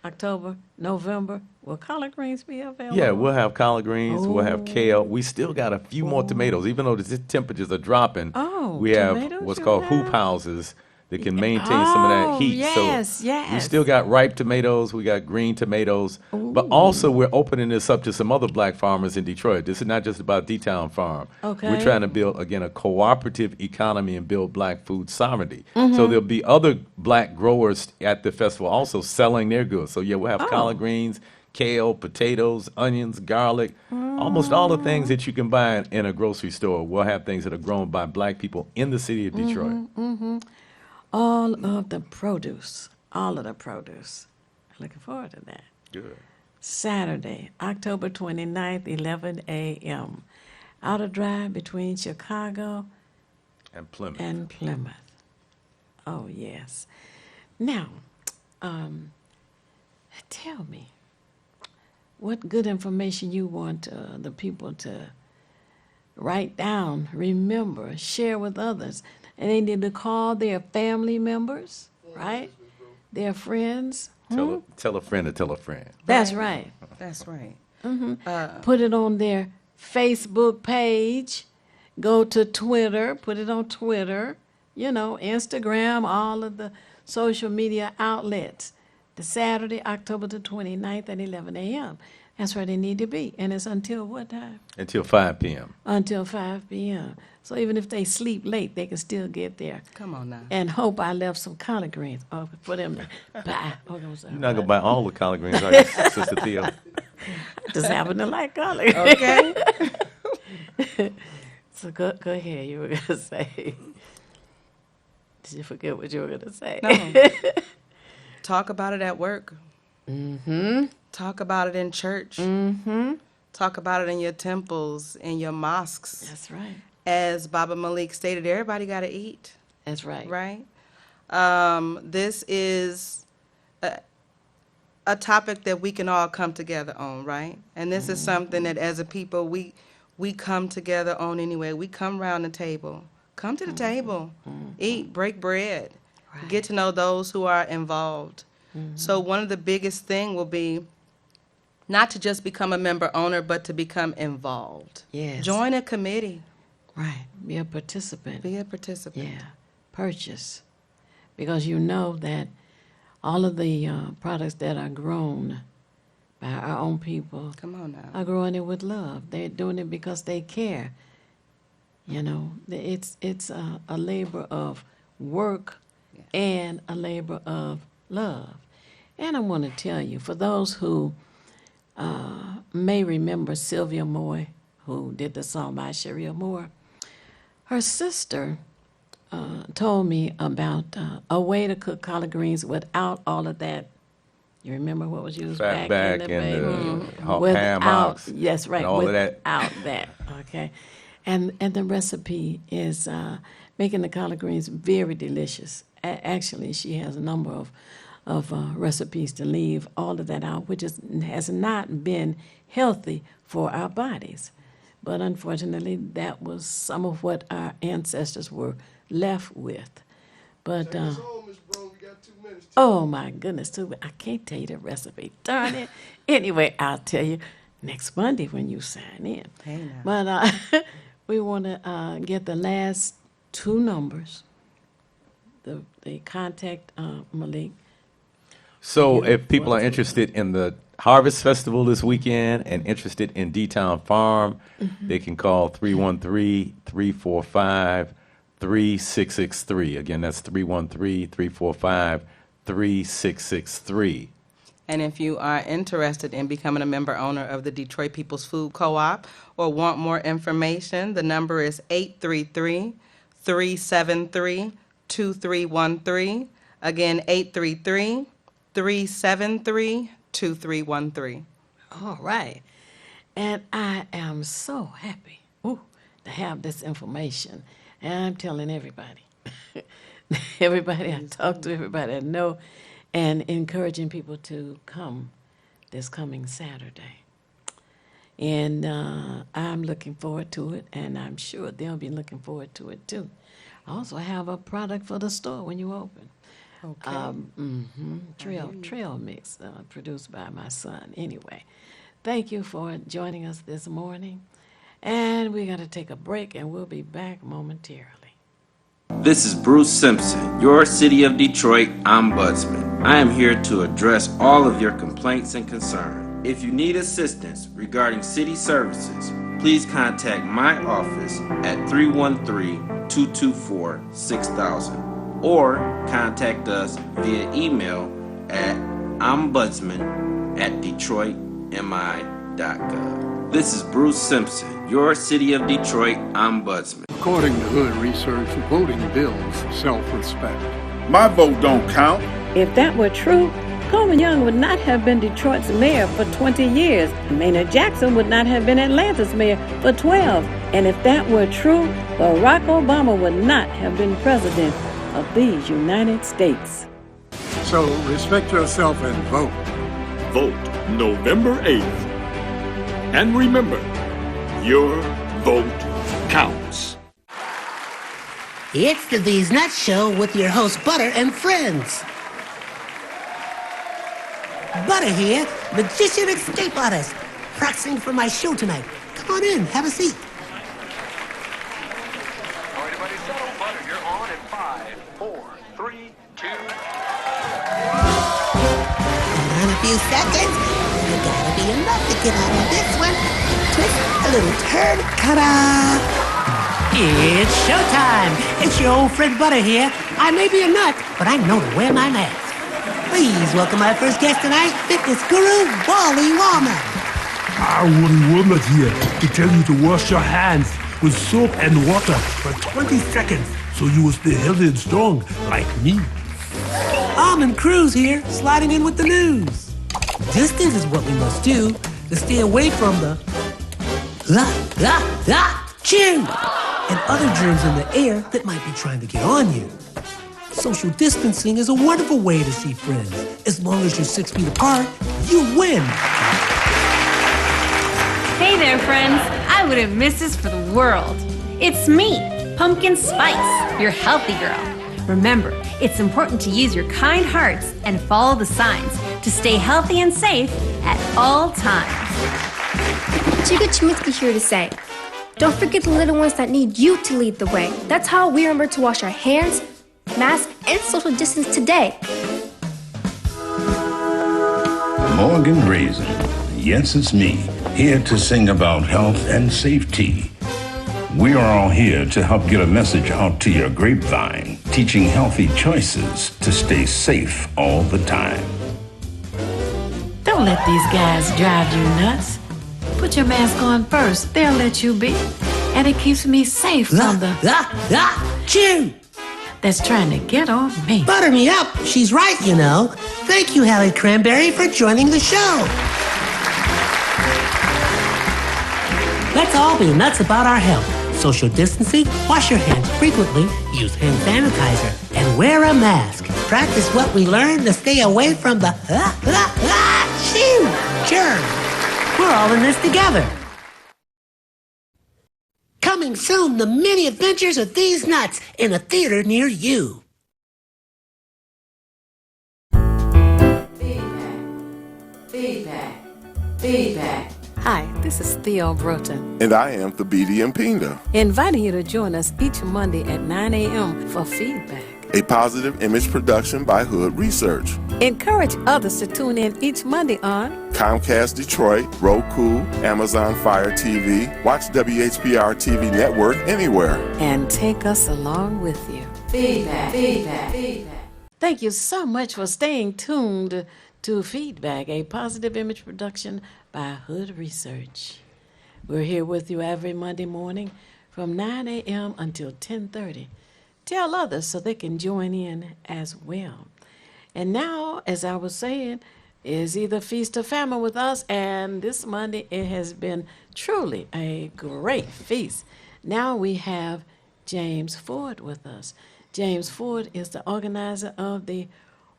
October, November, will collard greens be available? Yeah, we'll have collard greens, we'll have kale. We still got a few more tomatoes. Even though the temperatures are dropping, we have what's called hoop houses that can maintain some of that heat. Yes, so we still got ripe tomatoes, we got green tomatoes, but also we're opening this up to some other black farmers in Detroit. This is not just about D-Town Farm. Okay. We're trying to build, again, a cooperative economy and build black food sovereignty. So there'll be other black growers at the festival also selling their goods. So yeah, we'll have collard greens, kale, potatoes, onions, garlic, almost all the things that you can buy in a grocery store. We'll have things that are grown by black people in the city of Detroit. All of the produce. Looking forward to that. Good. Saturday, October 29th, 11 a.m. Outer Drive between Chicago and Plymouth. Oh, yes. Now, tell me, what good information you want the people to write down, remember, share with others. And they need to call their family members, right? Their friends. Tell a friend to tell a friend. That's right. That's right. Put it on their Facebook page. Go to Twitter. Put it on Twitter. You know, Instagram, all of the social media outlets. The Saturday, October the 29th at 11 a.m. That's where they need to be. And it's until what time? Until 5 p.m. Until 5 p.m. So even if they sleep late, they can still get there. Come on now. And hope I left some collard greens for them to buy. You're not going to buy all the collard greens, are you, Sister Theo? I just happen to like collard greens. Okay. So go ahead. You were going to say. Did you forget what you were going to say? No. Talk about it at work. Talk about it in church. Talk about it in your temples, in your mosques. That's right. As Baba Malik stated, everybody got to eat. That's right. Right? This is a topic that we can all come together on, right? And this is something that as a people, we come together on anyway. We come around the table. Come to the table. Eat, break bread. Right. Get to know those who are involved. So one of the biggest thing will be not to just become a member owner, but to become involved. Yes. Join a committee. Right. Be a participant. Be a participant. Yeah. Purchase. Because you know that all of the products that are grown by our own people are growing it with love. They're doing it because they care. You know, it's a labor of work and a labor of love. And I want to tell you, for those who may remember Sylvia Moy, who did the song by Sharia Moore, her sister told me about a way to cook collard greens without all of that. You remember what was used back in the and baby? the ham hocks. Yes, right. And all of that. Without that, okay. And the recipe is making the collard greens very delicious. Actually, she has a number of recipes to leave all of that out, which has not been healthy for our bodies. But unfortunately, that was some of what our ancestors were left with. But oh my goodness, I can't tell you the recipe. Darn it. Anyway, I'll tell you next Monday when you sign in. Hey now. But we want to get the last two numbers. The contact Malik. So if people are interested in the Harvest Festival this weekend and interested in D-Town Farm, they can call 313-345-3663. Again, that's 313-345-3663. And if you are interested in becoming a member owner of the Detroit People's Food Co-op or want more information, the number is 833-373-2313. Again, 833-373-2313. All right. And I am so happy to have this information. And I'm telling everybody, everybody I talk to, everybody I know, and encouraging people to come this coming Saturday. And I'm looking forward to it, and I'm sure they'll be looking forward to it too. I also have a product for the store when you open. Okay. Trail mix produced by my son. Anyway, thank you for joining us this morning. And we're going to take a break, and we'll be back momentarily. This is Bruce Simpson, your City of Detroit Ombudsman. I am here to address all of your complaints and concerns. If you need assistance regarding city services, please contact my office at 313-224-6000 or contact us via email at ombudsman@detroitmi.gov. This is Bruce Simpson, your City of Detroit Ombudsman. According to Hood Research, voting builds self-respect. My vote don't count. If that were true, Coleman Young would not have been Detroit's mayor for 20 years. Maynard Jackson would not have been Atlanta's mayor for 12. And if that were true, Barack Obama would not have been president of these United States. So respect yourself and vote. Vote November 8th. And remember, your vote counts. It's the These Nuts Show with your host, Butter and friends. Butter here, magician escape artist, practicing for my show tonight. Come on in, have a seat. All right, everybody settle. Butter, you're on in 5, 4, 3, 2. In a few seconds, you gotta be enough to get out of this one. Twist a little turn, ta-da! It's showtime. It's your old friend Butter here. I may be a nut, but I know to wear my mask. Please welcome my first guest tonight, fitness guru, Wally Wallman. Wally Wallman here to tell you to wash your hands with soap and water for 20 seconds so you will stay healthy and strong like me. Almond Cruz here, sliding in with the news. Distance is what we must do to stay away from the chew and other germs in the air that might be trying to get on you. Social distancing is a wonderful way to see friends. As long as you're 6 feet apart, you win. Hey there, friends. I wouldn't miss this for the world. It's me, Pumpkin Spice, your healthy girl. Remember, it's important to use your kind hearts and follow the signs to stay healthy and safe at all times. Chica Chiminsky here to say, don't forget the little ones that need you to lead the way. That's how we remember to wash our hands, mask, and social distance today. Morgan Raisin. Yes, it's me, here to sing about health and safety. We are all here to help get a message out to your grapevine, teaching healthy choices to stay safe all the time. Don't let these guys drive you nuts. Put your mask on first. They'll let you be. And it keeps me safe from the chew that's trying to get on me. Butter me up. She's right, you know. Thank you, Hallie Cranberry, for joining the show. Let's all be nuts about our health social distancing, wash your hands frequently, use hand sanitizer, and wear a mask. Practice what we learned to stay away from the germs. We're all in this together. Coming soon, the many adventures of these nuts in a theater near you. Feedback. Hi, this is Theo Broughton, And I am Thabiti Mpinga, inviting you to join us each Monday at 9 a.m. for feedback. a positive image production by Hood Research. Encourage others to tune in each Monday on Comcast Detroit, Roku, Amazon Fire TV, watch WHPR TV Network anywhere. and take us along with you. Feedback. Thank you so much for staying tuned to Feedback, a positive image production by Hood Research. We're here with you every Monday morning from 9 a.m. until 10:30. Tell others so they can join in as well. And now, as I was saying, is either feast or famine with us, and this Monday it has been truly a great feast. Now we have James Ford with us. James Ford is the organizer of the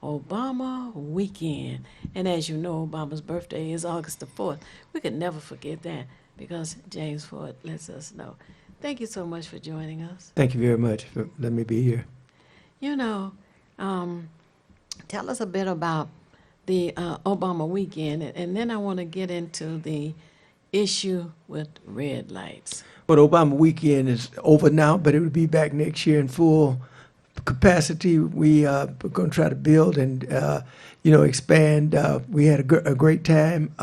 Obama Weekend. And as you know, Obama's birthday is August the 4th. We could never forget that because James Ford lets us know. Thank you so much for joining us. Thank you very much for letting me be here. You know, tell us a bit about the Obama Weekend, and then I want to get into the issue with red lights. But Obama Weekend is over now, but it will be back next year in full capacity. We're going to try to build and, expand. We had a great time,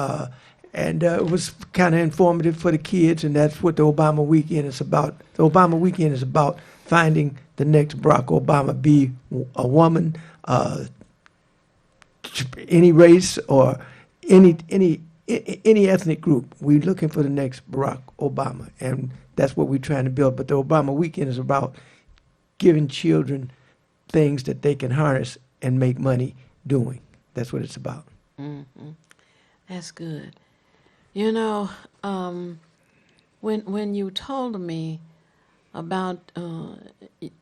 and it was kind of informative for the kids, and that's what the Obama Weekend is about. The Obama Weekend is about finding the next Barack Obama, be a woman, any race, or any ethnic group. We're looking for the next Barack Obama, and that's what we're trying to build. But the Obama Weekend is about giving children things that they can harness and make money doing. That's what it's about. Mm-hmm. That's good. You know, when you told me about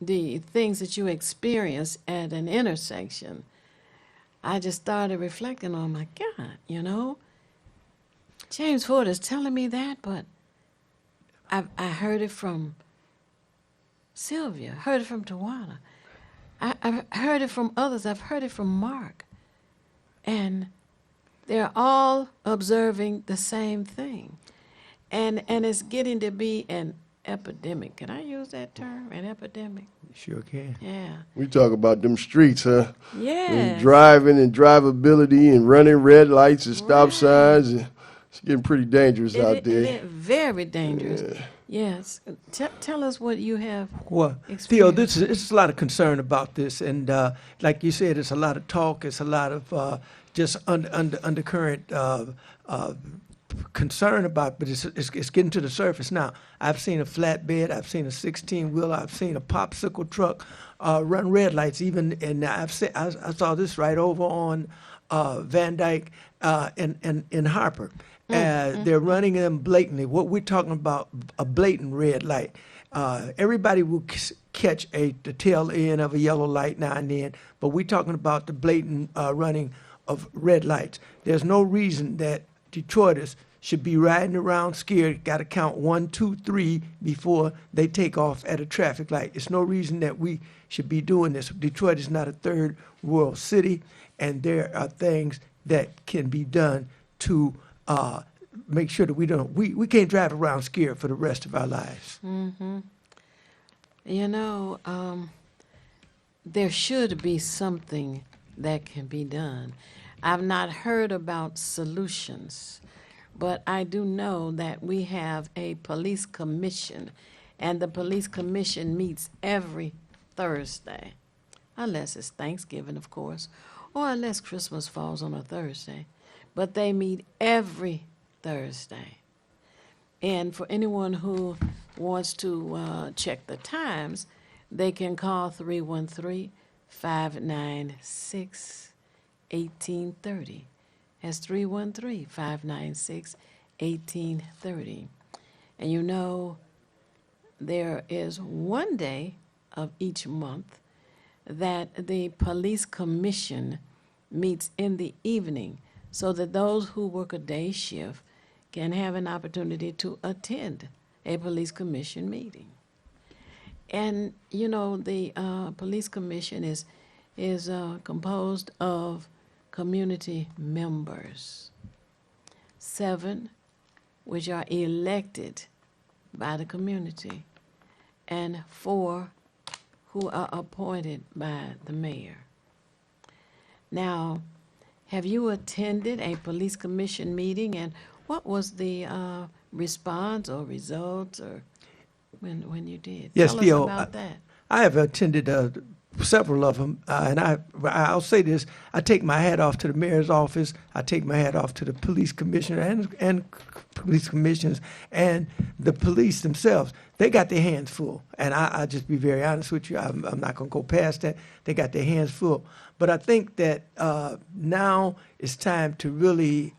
the things that you experienced at an intersection, I just started reflecting on, my God, James Ford is telling me that, but I heard it from Sylvia, heard it from Tawana. I've heard it from others. I've heard it from Mark. And they're all observing the same thing. And it's getting to be an epidemic. Can I use that term, an epidemic? Sure can. Yeah. We talk about them streets, huh? Yes. And driving and drivability and running red lights and stop signs. It's getting pretty dangerous out there. Very dangerous. Yeah. Yes. Tell us what you have experienced. Theo, it's a lot of concern about this, and like you said, it's a lot of talk. It's a lot of just undercurrent concern about, but it's getting to the surface now. I've seen a flatbed, I've seen a 16-wheeler, I've seen a popsicle truck run red lights. And I saw this right over on Van Dyke in Harper. They're running them blatantly. What we're talking about, a blatant red light. Everybody will catch the tail end of a yellow light now and then, but we're talking about the blatant running of red lights. There's no reason that Detroiters should be riding around scared, got to count 1, 2, 3 before they take off at a traffic light. It's no reason that we should be doing this. Detroit is not a third world city, and there are things that can be done to make sure that we can't drive around scared for the rest of our lives. Mm-hmm. There should be something that can be done. I've not heard about solutions, but I do know that we have a police commission, and the police commission meets every Thursday, unless it's Thanksgiving, of course, or unless Christmas falls on a Thursday. But they meet every Thursday. And for anyone who wants to check the times, they can call 313-596-1830. That's 313-596-1830. And there is one day of each month that the police commission meets in the evening so that those who work a day shift can have an opportunity to attend a police commission meeting. And, you know, the police commission is composed of community members, 7 which are elected by the community, and 4 who are appointed by the mayor. Now, have you attended a police commission meeting, and what was the response or results, or when you did? Yes, Tell us Theo, about that. I have attended several of them, and I'll say this: I take my hat off to the mayor's office. I take my hat off to the police commissioner and police commissions and the police themselves. They got their hands full, and I just be very honest with you. I'm not going to go past that. They got their hands full, but I think that now it's time to really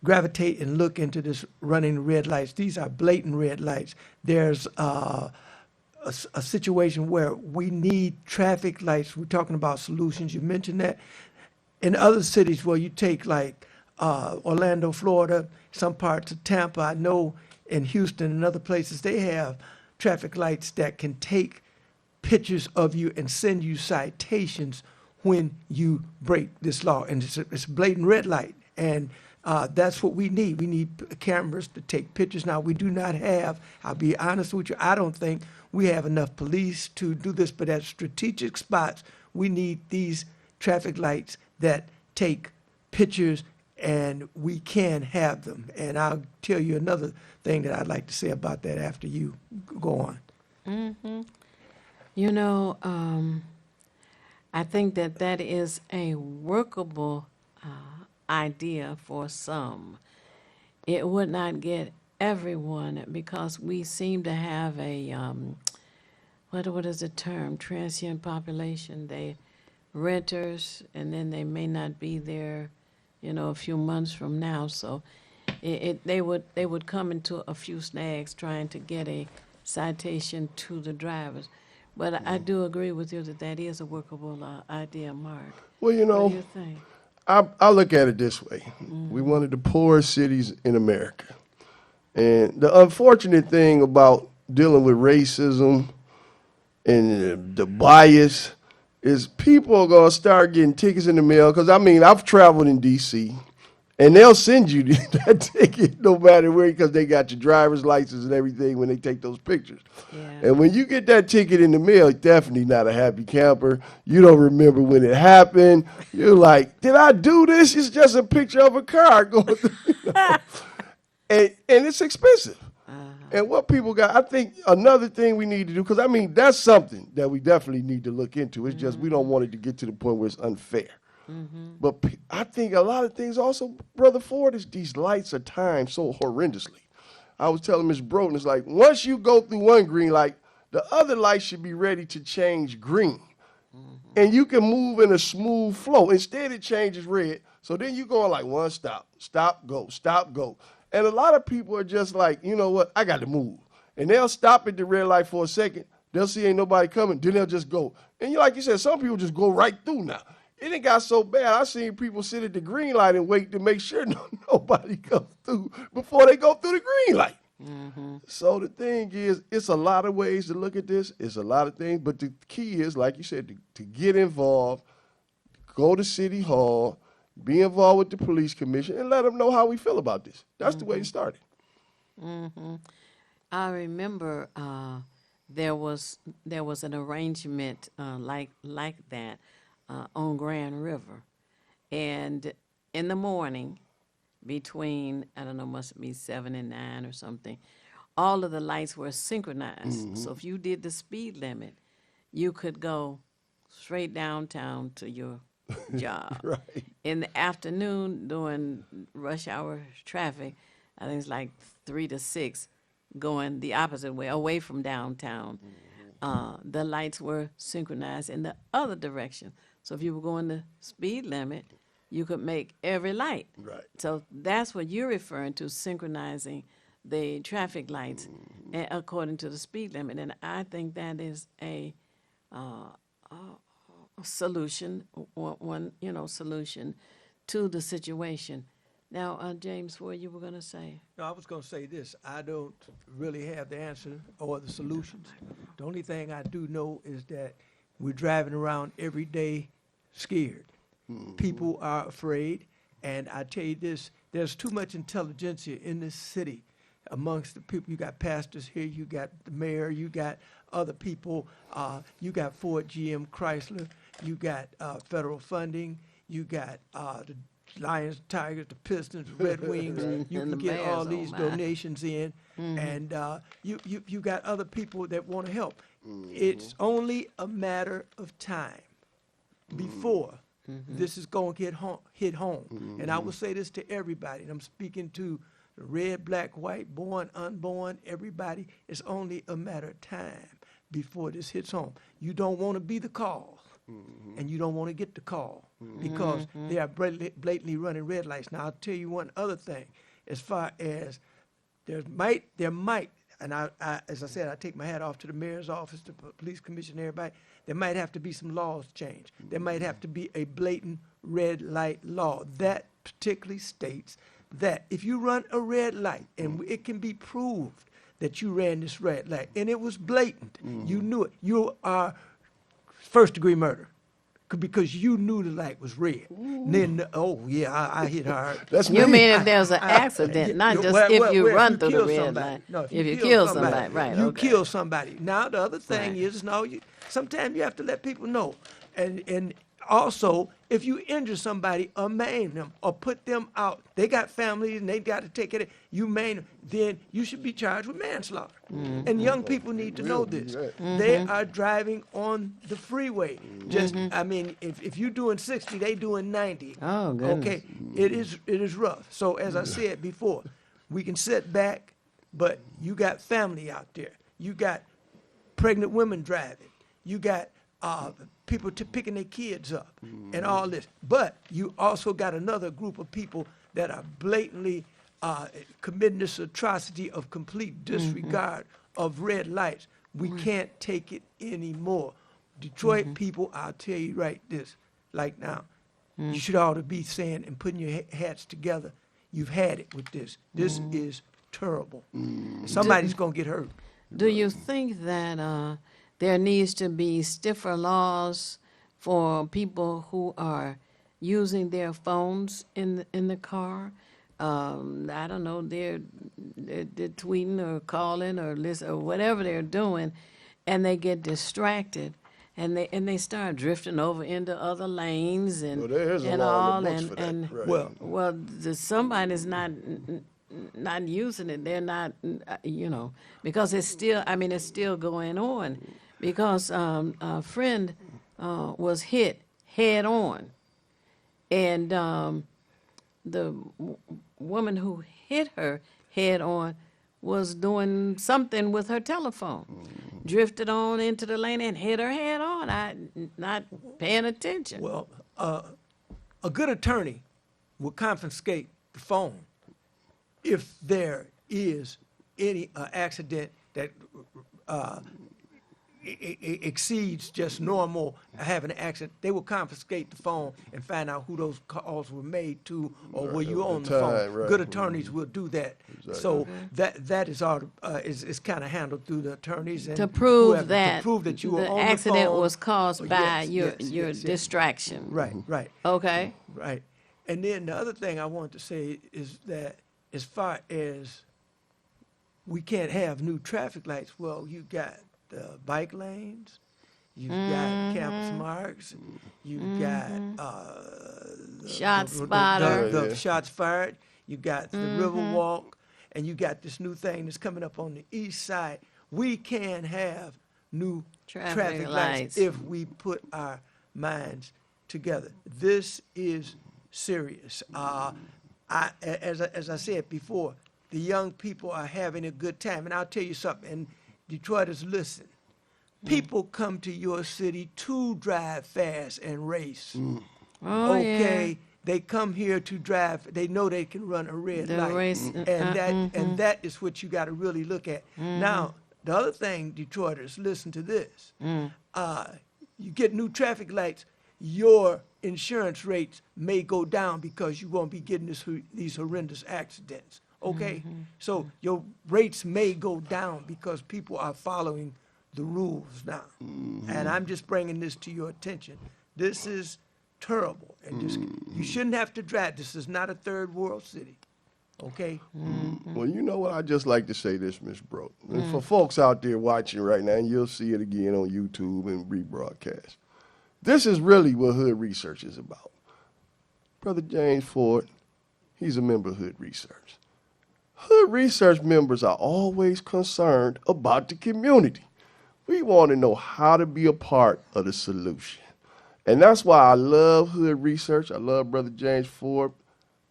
gravitate and look into this running red lights. These are blatant red lights. There's a situation where we need traffic lights. We're talking about solutions. You mentioned that. In other cities where you take like Orlando, Florida, some parts of Tampa, I know in Houston and other places, they have traffic lights that can take pictures of you and send you citations when you break this law. And it's a blatant red light. And that's what we need. We need cameras to take pictures. Now, we do not have, I'll be honest with you, I don't think we have enough police to do this, but at strategic spots, we need these traffic lights that take pictures, and we can have them. And I'll tell you another thing that I'd like to say about that after you go on. Mm-hmm. You know, I think that is a workable idea for some. It would not get everyone because we seem to have a what is the term? Transient population. They renters, and then they may not be there, you know, a few months from now. So they would come into a few snags trying to get a citation to the drivers. But I do agree with you that is a workable idea, Mark. Well, you know, what do you think? I look at it this way. We're one of the poorest cities in America. And the unfortunate thing about dealing with racism and the bias is people are going to start getting tickets in the mail. Because, I mean, I've traveled in D.C., and they'll send you that ticket no matter where, because they got your driver's license and everything when they take those pictures. Yeah. And when you get that ticket in the mail, you're definitely not a happy camper. You don't remember when it happened. You're like, did I do this? It's just a picture of a car going through. You know? And it's expensive. And what people got, I think another thing we need to do, because, I mean, that's something that we definitely need to look into. It's just we don't want it to get to the point where it's unfair. But I think a lot of things also, Brother Ford, is these lights are timed so horrendously. I was telling Ms. Broughton, it's like once you go through one green light, the other light should be ready to change green. And you can move in a smooth flow. Instead, it changes red. So then you're going like one stop, go, stop, go. And a lot of people are just like, you know what, I got to move. And they'll stop at the red light for a second. They'll see ain't nobody coming. Then they'll just go. And like you said, some people just go right through now. It ain't got so bad. I seen people sit at the green light and wait to make sure nobody comes through before they go through the green light. So the thing is, it's a lot of ways to look at this. It's a lot of things. But the key is, like you said, to get involved, go to City Hall, be involved with the police commission, and let them know how we feel about this. That's the way it started. I remember there was an arrangement like that on Grand River, and in the morning, between I don't know, must be 7 and 9 or something, all of the lights were synchronized. So if you did the speed limit, you could go straight downtown to your job. Right. In the afternoon, during rush hour traffic, I think it's like 3 to 6, going the opposite way, away from downtown. The lights were synchronized in the other direction. So if you were going the speed limit, you could make every light. Right. So that's what you're referring to, synchronizing the traffic lights according to the speed limit. And I think that is a solution, solution to the situation. Now, James, what you were going to say? No, I was going to say this. I don't really have the answer or the solutions. The only thing I do know is that we're driving around every day scared. People are afraid. And I tell you this, there's too much intelligentsia in this city amongst the people. You got pastors here, you got the mayor, you got other people, you got Ford, GM, Chrysler, you got federal funding, you got the Lions, Tigers, the Pistons, Red Wings. You can get all these donations in, and you got other people that want to help. It's only a matter of time before this is going to hit home. And I will say this to everybody, and I'm speaking to the red, black, white, born, unborn, everybody. It's only a matter of time before this hits home. You don't want to be the cause, and you don't want to get the call, because they are blatantly running red lights. Now, I'll tell you one other thing. As far as there might, and I, as I said, I take my hat off to the mayor's office, the police commissioner, everybody. There might have to be some laws changed. There might have to be a blatant red light law that particularly states that if you run a red light and it can be proved that you ran this red light and it was blatant, you knew it, you are first-degree murder because you knew the light was red. Then, I hit hard. You mean if there's an accident, not just if you run through the red light. No, if you kill somebody, right? You kill somebody. Now the other thing is, sometimes you have to let people know, and also if you injure somebody or maim them or put them out, they got families and they got to take care of it. You maim them, then you should be charged with manslaughter. And young people need to know this. They are driving on the freeway. I mean, if you're doing 60, they doing 90. Oh, goodness. Okay, it is rough. So as I said before, we can sit back, but you got family out there. You got pregnant women driving. You got people picking their kids up and all this. But you also got another group of people that are blatantly committing this atrocity of complete disregard of red lights. We can't take it anymore. Detroit people, I'll tell you like now, you should ought to be saying and putting your hats together. You've had it with this. This is terrible. Somebody's going to get hurt. Do you think that there needs to be stiffer laws for people who are using their phones in the car? I don't know, they're tweeting or calling or listening or whatever they're doing, and they get distracted, and they start drifting over into other lanes and somebody's not using it. They're not, because it's still going on. Because a friend was hit head on, and the woman who hit her head on was doing something with her telephone, drifted on into the lane and hit her head on, not paying attention. Well, a good attorney will confiscate the phone if there is any accident that exceeds just normal having an accident. They will confiscate the phone and find out who those calls were made to, or were you on the phone. Right. Good attorneys will do that. Exactly. So that is all is kind of handled through the attorneys and to prove that you were the on accident the phone. Was caused by your distraction. Right. Okay. Right. And then the other thing I want to say is that as far as we can't have new traffic lights, well, you got the bike lanes, you've got campus marks, you've got shot spotter, the shots fired, you got the river walk, and you got this new thing that's coming up on the east side. We can have new traffic lights if we put our minds together. This is serious. As I said before, the young people are having a good time, and I'll tell you something. And Detroiters, listen. People come to your city to drive fast and race. Oh, okay, they come here to drive. They know they can run a red The light, race, and that is what you got to really look at. Now, the other thing, Detroiters, listen to this. You get new traffic lights, your insurance rates may go down because you won't be getting these horrendous accidents. Okay, so your rates may go down because people are following the rules now. And I'm just bringing this to your attention. This is terrible, and you shouldn't have to drive. This is not a third world city. Okay. Well, you know what? I just like to say this, Miss Broke. And for folks out there watching right now, and you'll see it again on YouTube and rebroadcast. This is really what Hood Research is about. Brother James Ford, he's a member of Hood Research. Hood Research members are always concerned about the community. We want to know how to be a part of the solution. And that's why I love Hood Research. I love Brother James Ford,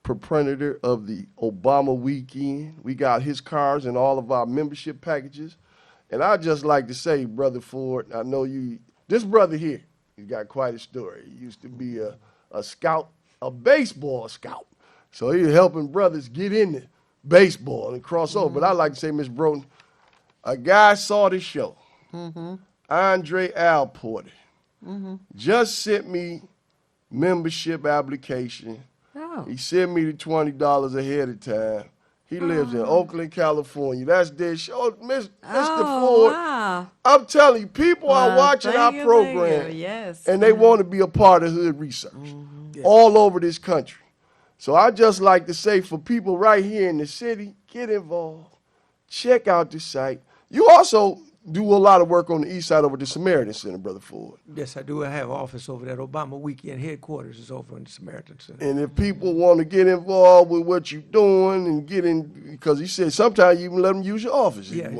proprietor of the Obama Weekend. We got his cards in all of our membership packages. And I just like to say, Brother Ford, I know this brother here, he's got quite a story. He used to be a scout, a baseball scout. So he was helping brothers get into baseball and cross over. But I like to say, Miss Broughton, a guy saw the show. Andre Alporter just sent me membership application. He sent me the $20 ahead of time. He lives in Oakland, California. That's their show. Mr. Ford, wow. I'm telling you, people are watching our program and they want to be a part of Hood Research all over this country. So I just like to say for people right here in the city, get involved. Check out the site. You also do a lot of work on the east side over at the Samaritan Center, Brother Ford. Yes, I do. I have an office over there. Obama Weekend headquarters is over in the Samaritan Center. And if people want to get involved with what you're doing and get in, because he said sometimes you even let them use your office. Yeah,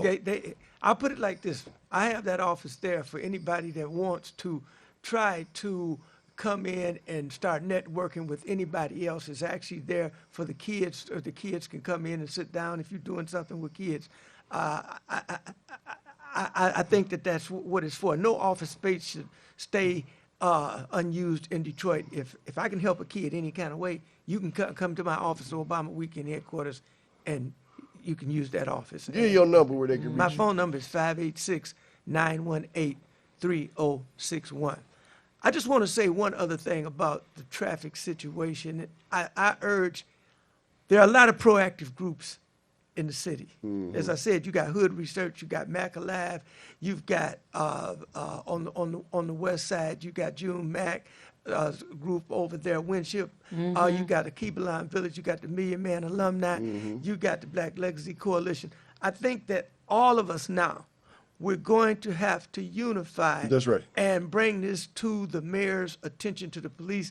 I'll put it like this. I have that office there for anybody that wants to try to come in and start networking with anybody else. It's actually there for the kids, or the kids can come in and sit down if you're doing something with kids. I think that's what it's for. No office space should stay unused in Detroit. If I can help a kid any kind of way, you can come to my office at Obama Weekend headquarters, and you can use that office. Give your number where they can reach My you. phone number is 586-918-3061. I just want to say one other thing about the traffic situation. I urge, there are a lot of proactive groups in the city. As I said, you got Hood Research, you got Mac Alive, you've got on the west side, you got June Mac group over there, Winship. You got the Keeperline Village, you got the Million Man Alumni, you got the Black Legacy Coalition. I think that all of us now, we're going to have to unify. That's right. And bring this to the mayor's attention, to the police,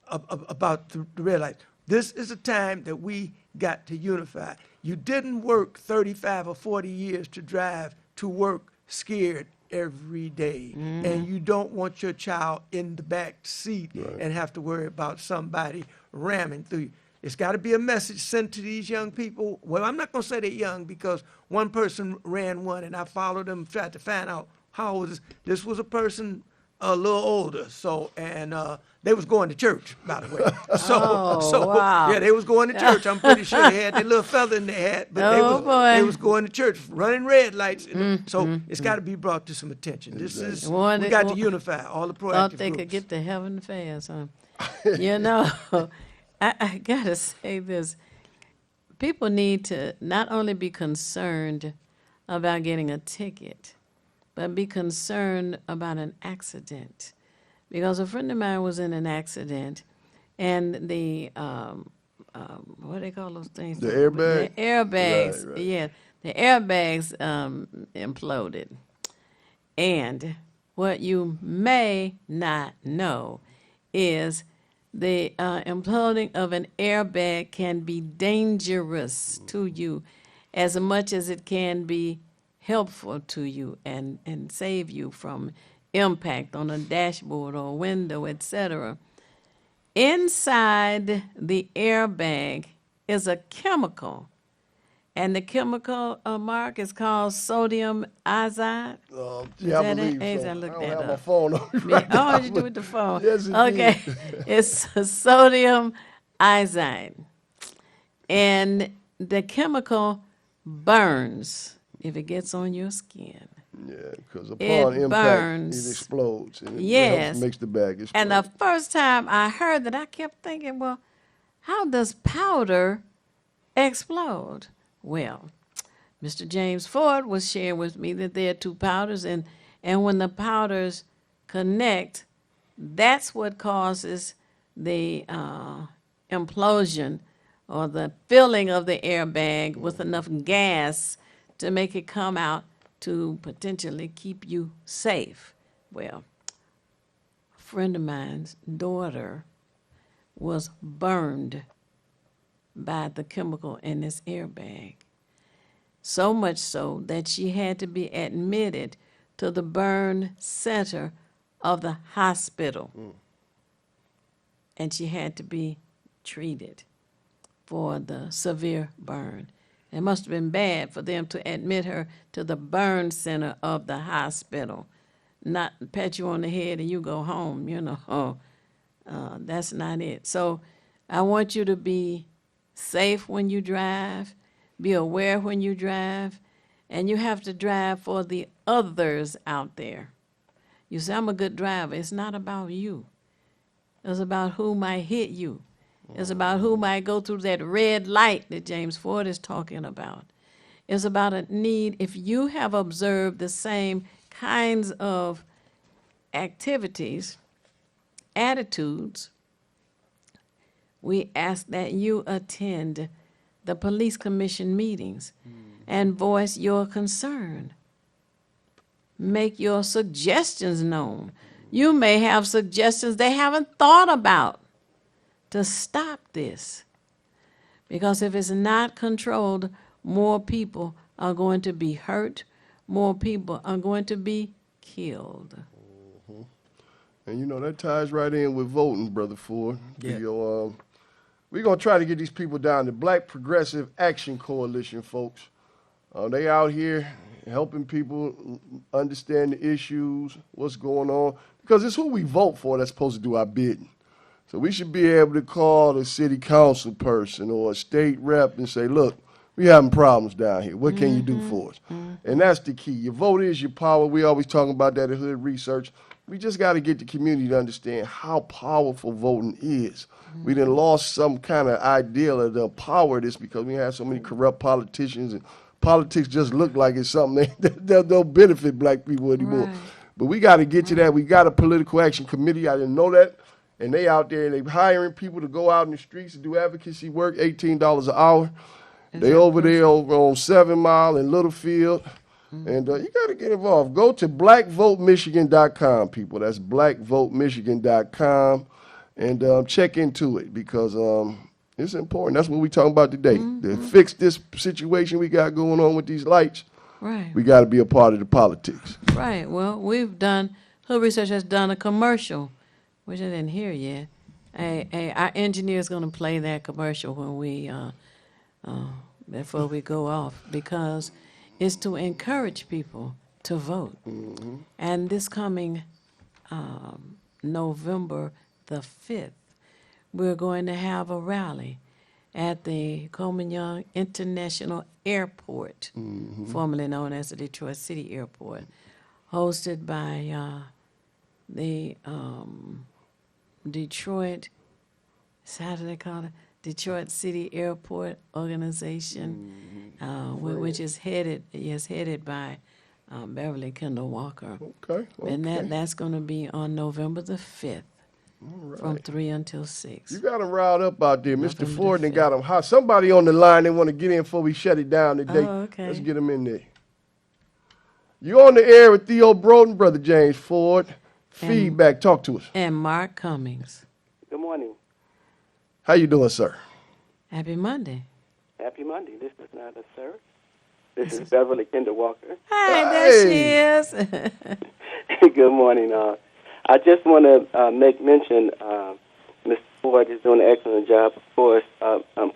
about the red light. This is a time that we got to unify. You didn't work 35 or 40 years to drive to work scared every day. And you don't want your child in the back seat and have to worry about somebody ramming through you. It's got to be a message sent to these young people. Well, I'm not going to say they're young, because one person ran one and I followed them, tried to find out how old this was a person a little older. So, and they was going to church, by the way. Wow. Yeah, they was going to church. I'm pretty sure they had their little feather in their hat, but they was going to church, running red lights. So it's got to be brought to some attention. This is, we got to unify all the proactive Thought they groups. could get to heaven fast, huh? You know, I gotta say this. People need to not only be concerned about getting a ticket, but be concerned about an accident. Because a friend of mine was in an accident, and the, what do they call those things? The airbag? The airbags, Right. yeah. The airbags imploded. And what you may not know is the imploding of an airbag can be dangerous to you as much as it can be helpful to you and save you from impact on a dashboard or a window, etc. Inside the airbag is a chemical And the chemical, Mark, is called sodium azide. Yeah, I Is that believe it? so. I look I don't that have my up. phone on me right now, Oh, you do with the phone. Yes, indeed. Okay, it's sodium azide, and the chemical burns if it gets on your skin. Yeah, because upon It impact, burns. it explodes. And it Yes. helps mix the bag. And the first time I heard that, I kept thinking, well, how does powder explode? Well, Mr. James Ford was sharing with me that there are two powders, and when the powders connect, that's what causes the implosion or the filling of the airbag with enough gas to make it come out to potentially keep you safe. Well, a friend of mine's daughter was burned by the chemical in this airbag. So much so that she had to be admitted to the burn center of the hospital. And she had to be treated for the severe burn. It must have been bad for them to admit her to the burn center of the hospital, not pat you on the head and you go home, you know. That's not it. So I want you to be safe when you drive, be aware when you drive, and you have to drive for the others out there. You say, I'm a good driver. It's not about you. It's about who might hit you. It's about who might go through that red light that James Ford is talking about. It's about a need. If you have observed the same kinds of activities, attitudes, we ask that you attend the police commission meetings and voice your concern. Make your suggestions known. You may have suggestions they haven't thought about to stop this. Because if it's not controlled, more people are going to be hurt, more people are going to be killed. And you know, that ties right in with voting, Brother Ford. Yeah. We're going to try to get these people down. The Black Progressive Action Coalition, folks. They out here helping people understand the issues, what's going on. Because it's who we vote for that's supposed to do our bidding. So we should be able to call the city council person or a state rep and say, look, we having problems down here. What can you do for us? And that's the key. Your vote is your power. We always talking about that in Hood Research. We just got to get the community to understand how powerful voting is. We done lost some kind of ideal of the power of this because we have so many corrupt politicians, and politics just look like it's something that don't benefit black people anymore. Right. But we got to get to that. We got a political action committee. I didn't know that. And they out there and they hiring people to go out in the streets and do advocacy work, $18 an hour. They over there over on 7 Mile and Littlefield. And you got to get involved. Go to blackvotemichigan.com, people. That's blackvotemichigan.com. And check into it because it's important. That's what we're talking about today. To fix this situation we got going on with these lights, Right. we got to be a part of the politics. Right. Well, Hood Research has done a commercial, which I didn't hear yet. Our engineer's going to play that commercial when we, before we go off, because it's to encourage people to vote. And this coming November the 5th, we're going to have a rally at the Coleman Young International Airport, formerly known as the Detroit City Airport, hosted by the Detroit, how do they call it? Detroit City Airport Organization, which is headed by Beverly Kendall Walker. Okay. And that's going to be on November the 5th. From 3 until 6. You got them riled up out there. Mr. Ford and got them hot. Somebody on the line, they want to get in before we shut it down today. Oh, okay. Let's get them in there. You on the air with Theo Broden, Brother James Ford. Feedback, talk to us. And Mark Cummings. Good morning. How you doing, sir? Happy Monday. Happy Monday. This is not a sir. This is Beverly Kendall Walker. Hi, there she is. Good morning. I just want to make mention, Mr. Ford is doing an excellent job, of course,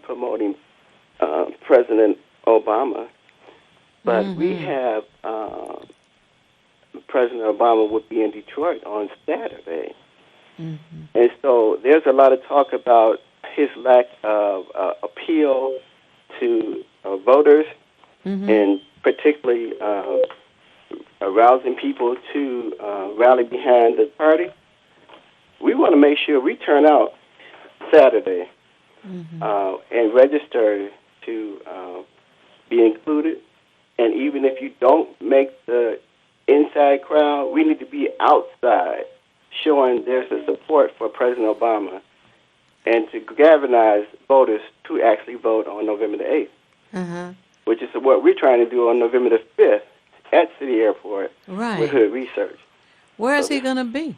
promoting President Obama, but we have President Obama would be in Detroit on Saturday. And so there's a lot of talk about his lack of appeal to voters, and particularly arousing people to rally behind the party. We want to make sure we turn out Saturday and register to be included. And even if you don't make the inside crowd, we need to be outside showing there's a support for President Obama and to galvanize voters to actually vote on November the 8th, which is what we're trying to do on November the 5th at City Airport with Hood Research. Where is he going to be?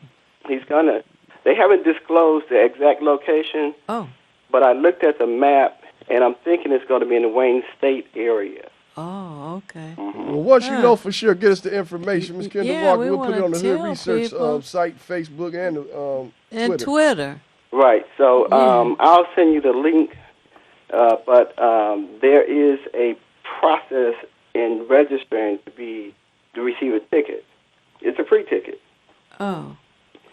They haven't disclosed the exact location, but I looked at the map, and I'm thinking it's going to be in the Wayne State area. Oh, okay. Well, once you know for sure, get us the information. Ms. Kendra Walker, we'll put it on the Hood tell Research people. site, Facebook, and And Twitter. Twitter. Right. So I'll send you the link, but there is a process in registering to receive a ticket. It's a free ticket. Oh,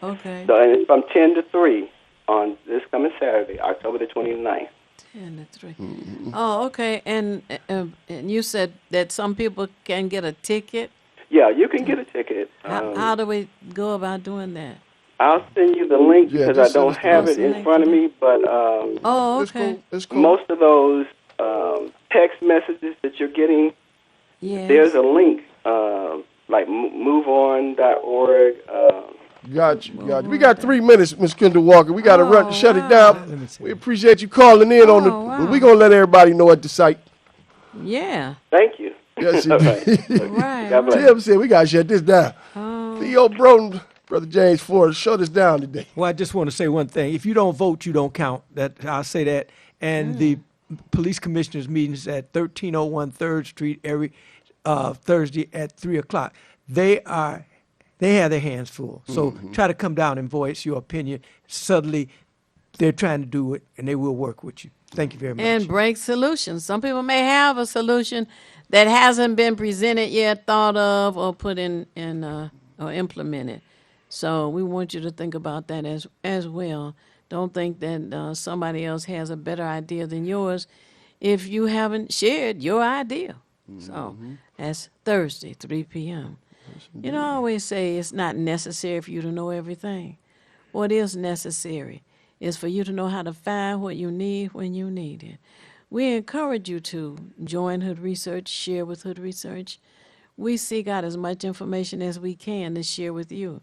okay. So, and it's from 10 to 3 on this coming Saturday, October the 29th. 10 to 3. Oh, okay. And you said that some people can get a ticket. Yeah, you can get a ticket. How do we go about doing that? I'll send you the link because I don't have it in front of me, but okay. Most of those text messages that you're getting, Yes. there's a link, like moveon.org. Got you. We got 3 minutes, Ms. Kendra Walker. We got to run to shut it down. We appreciate you calling in on the. We're going to let everybody know at the site. Yeah. Thank you. Yes, All indeed. right. God bless. Tim said we got to shut this down. Theo Broden, Brother James Ford, shut us down today. Well, I just want to say one thing. If you don't vote, you don't count. I'll say that. And the police commissioners meetings at 1301 3rd Street every Thursday at 3 o'clock. They have their hands full. So try to come down and voice your opinion. Subtly, they're trying to do it, and they will work with you. Thank you very much. And break solutions. Some people may have a solution that hasn't been presented yet, thought of, or put in or implemented. So we want you to think about that as well. Don't think that somebody else has a better idea than yours if you haven't shared your idea. So that's Thursday, 3 p.m. You know, I always say it's not necessary for you to know everything. What is necessary is for you to know how to find what you need when you need it. We encourage you to join Hood Research, share with Hood Research. We seek out as much information as we can to share with you.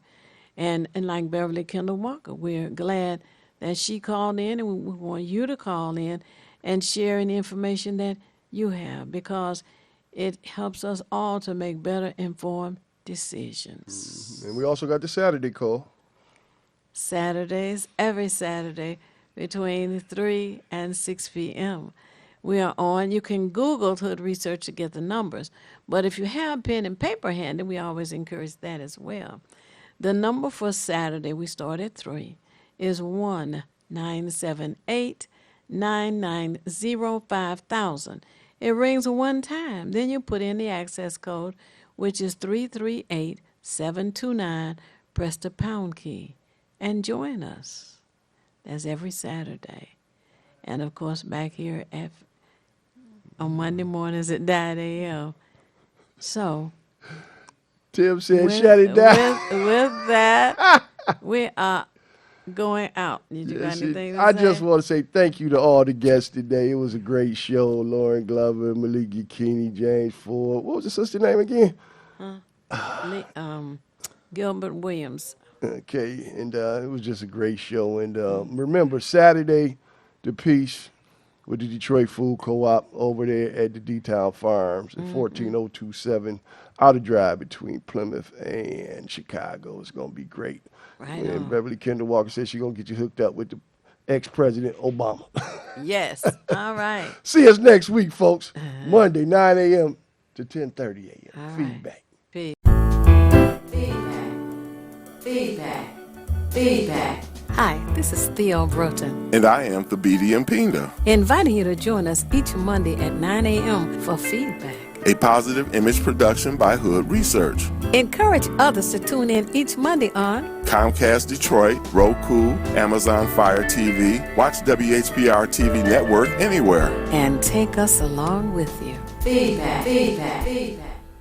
And like Beverly Kendall Walker, we're glad that she called in, and we want you to call in and share any information that you have, because it helps us all to make better informed decisions. And we also got the Saturday call. Saturdays, every Saturday, between 3 and 6 p.m. We are on. You can Google Hood Research to get the numbers. But if you have pen and paper handy, we always encourage that as well. The number for Saturday, we start at 3, is 1-978-990-5000. It rings one time. Then you put in the access code, which is 338729. Press the pound key and join us. That's every Saturday. And, of course, back here on Monday mornings at 9 a.m. So, Tim said shut it down. With that, we are going out. Did you got anything to say? I just want to say thank you to all the guests today. It was a great show. Lauren Glover, Malik Yakini, James Ford. What was the sister name again? Gilbert Williams. Okay, and it was just a great show. And remember, Saturday, the Peace with the Detroit Food Co-op over there at the D-Town Farms at 14027 Outer Drive between Plymouth and Chicago. It's going to be great. Right and on. Beverly Kendall Walker says she's going to get you hooked up with the ex-President Obama. Yes. All right. See us next week, folks. Monday, 9 a.m. to 10:30 a.m. All right. Feedback. Feedback. Hi, this is Theo Broughton, And I am Thabiti Mpinga. inviting you to join us each Monday at 9 a.m. for feedback. A positive image production by Hood Research. Encourage others to tune in each Monday on Comcast Detroit, Roku, Amazon Fire TV. Watch WHPR TV Network anywhere. and take us along with you. Feedback.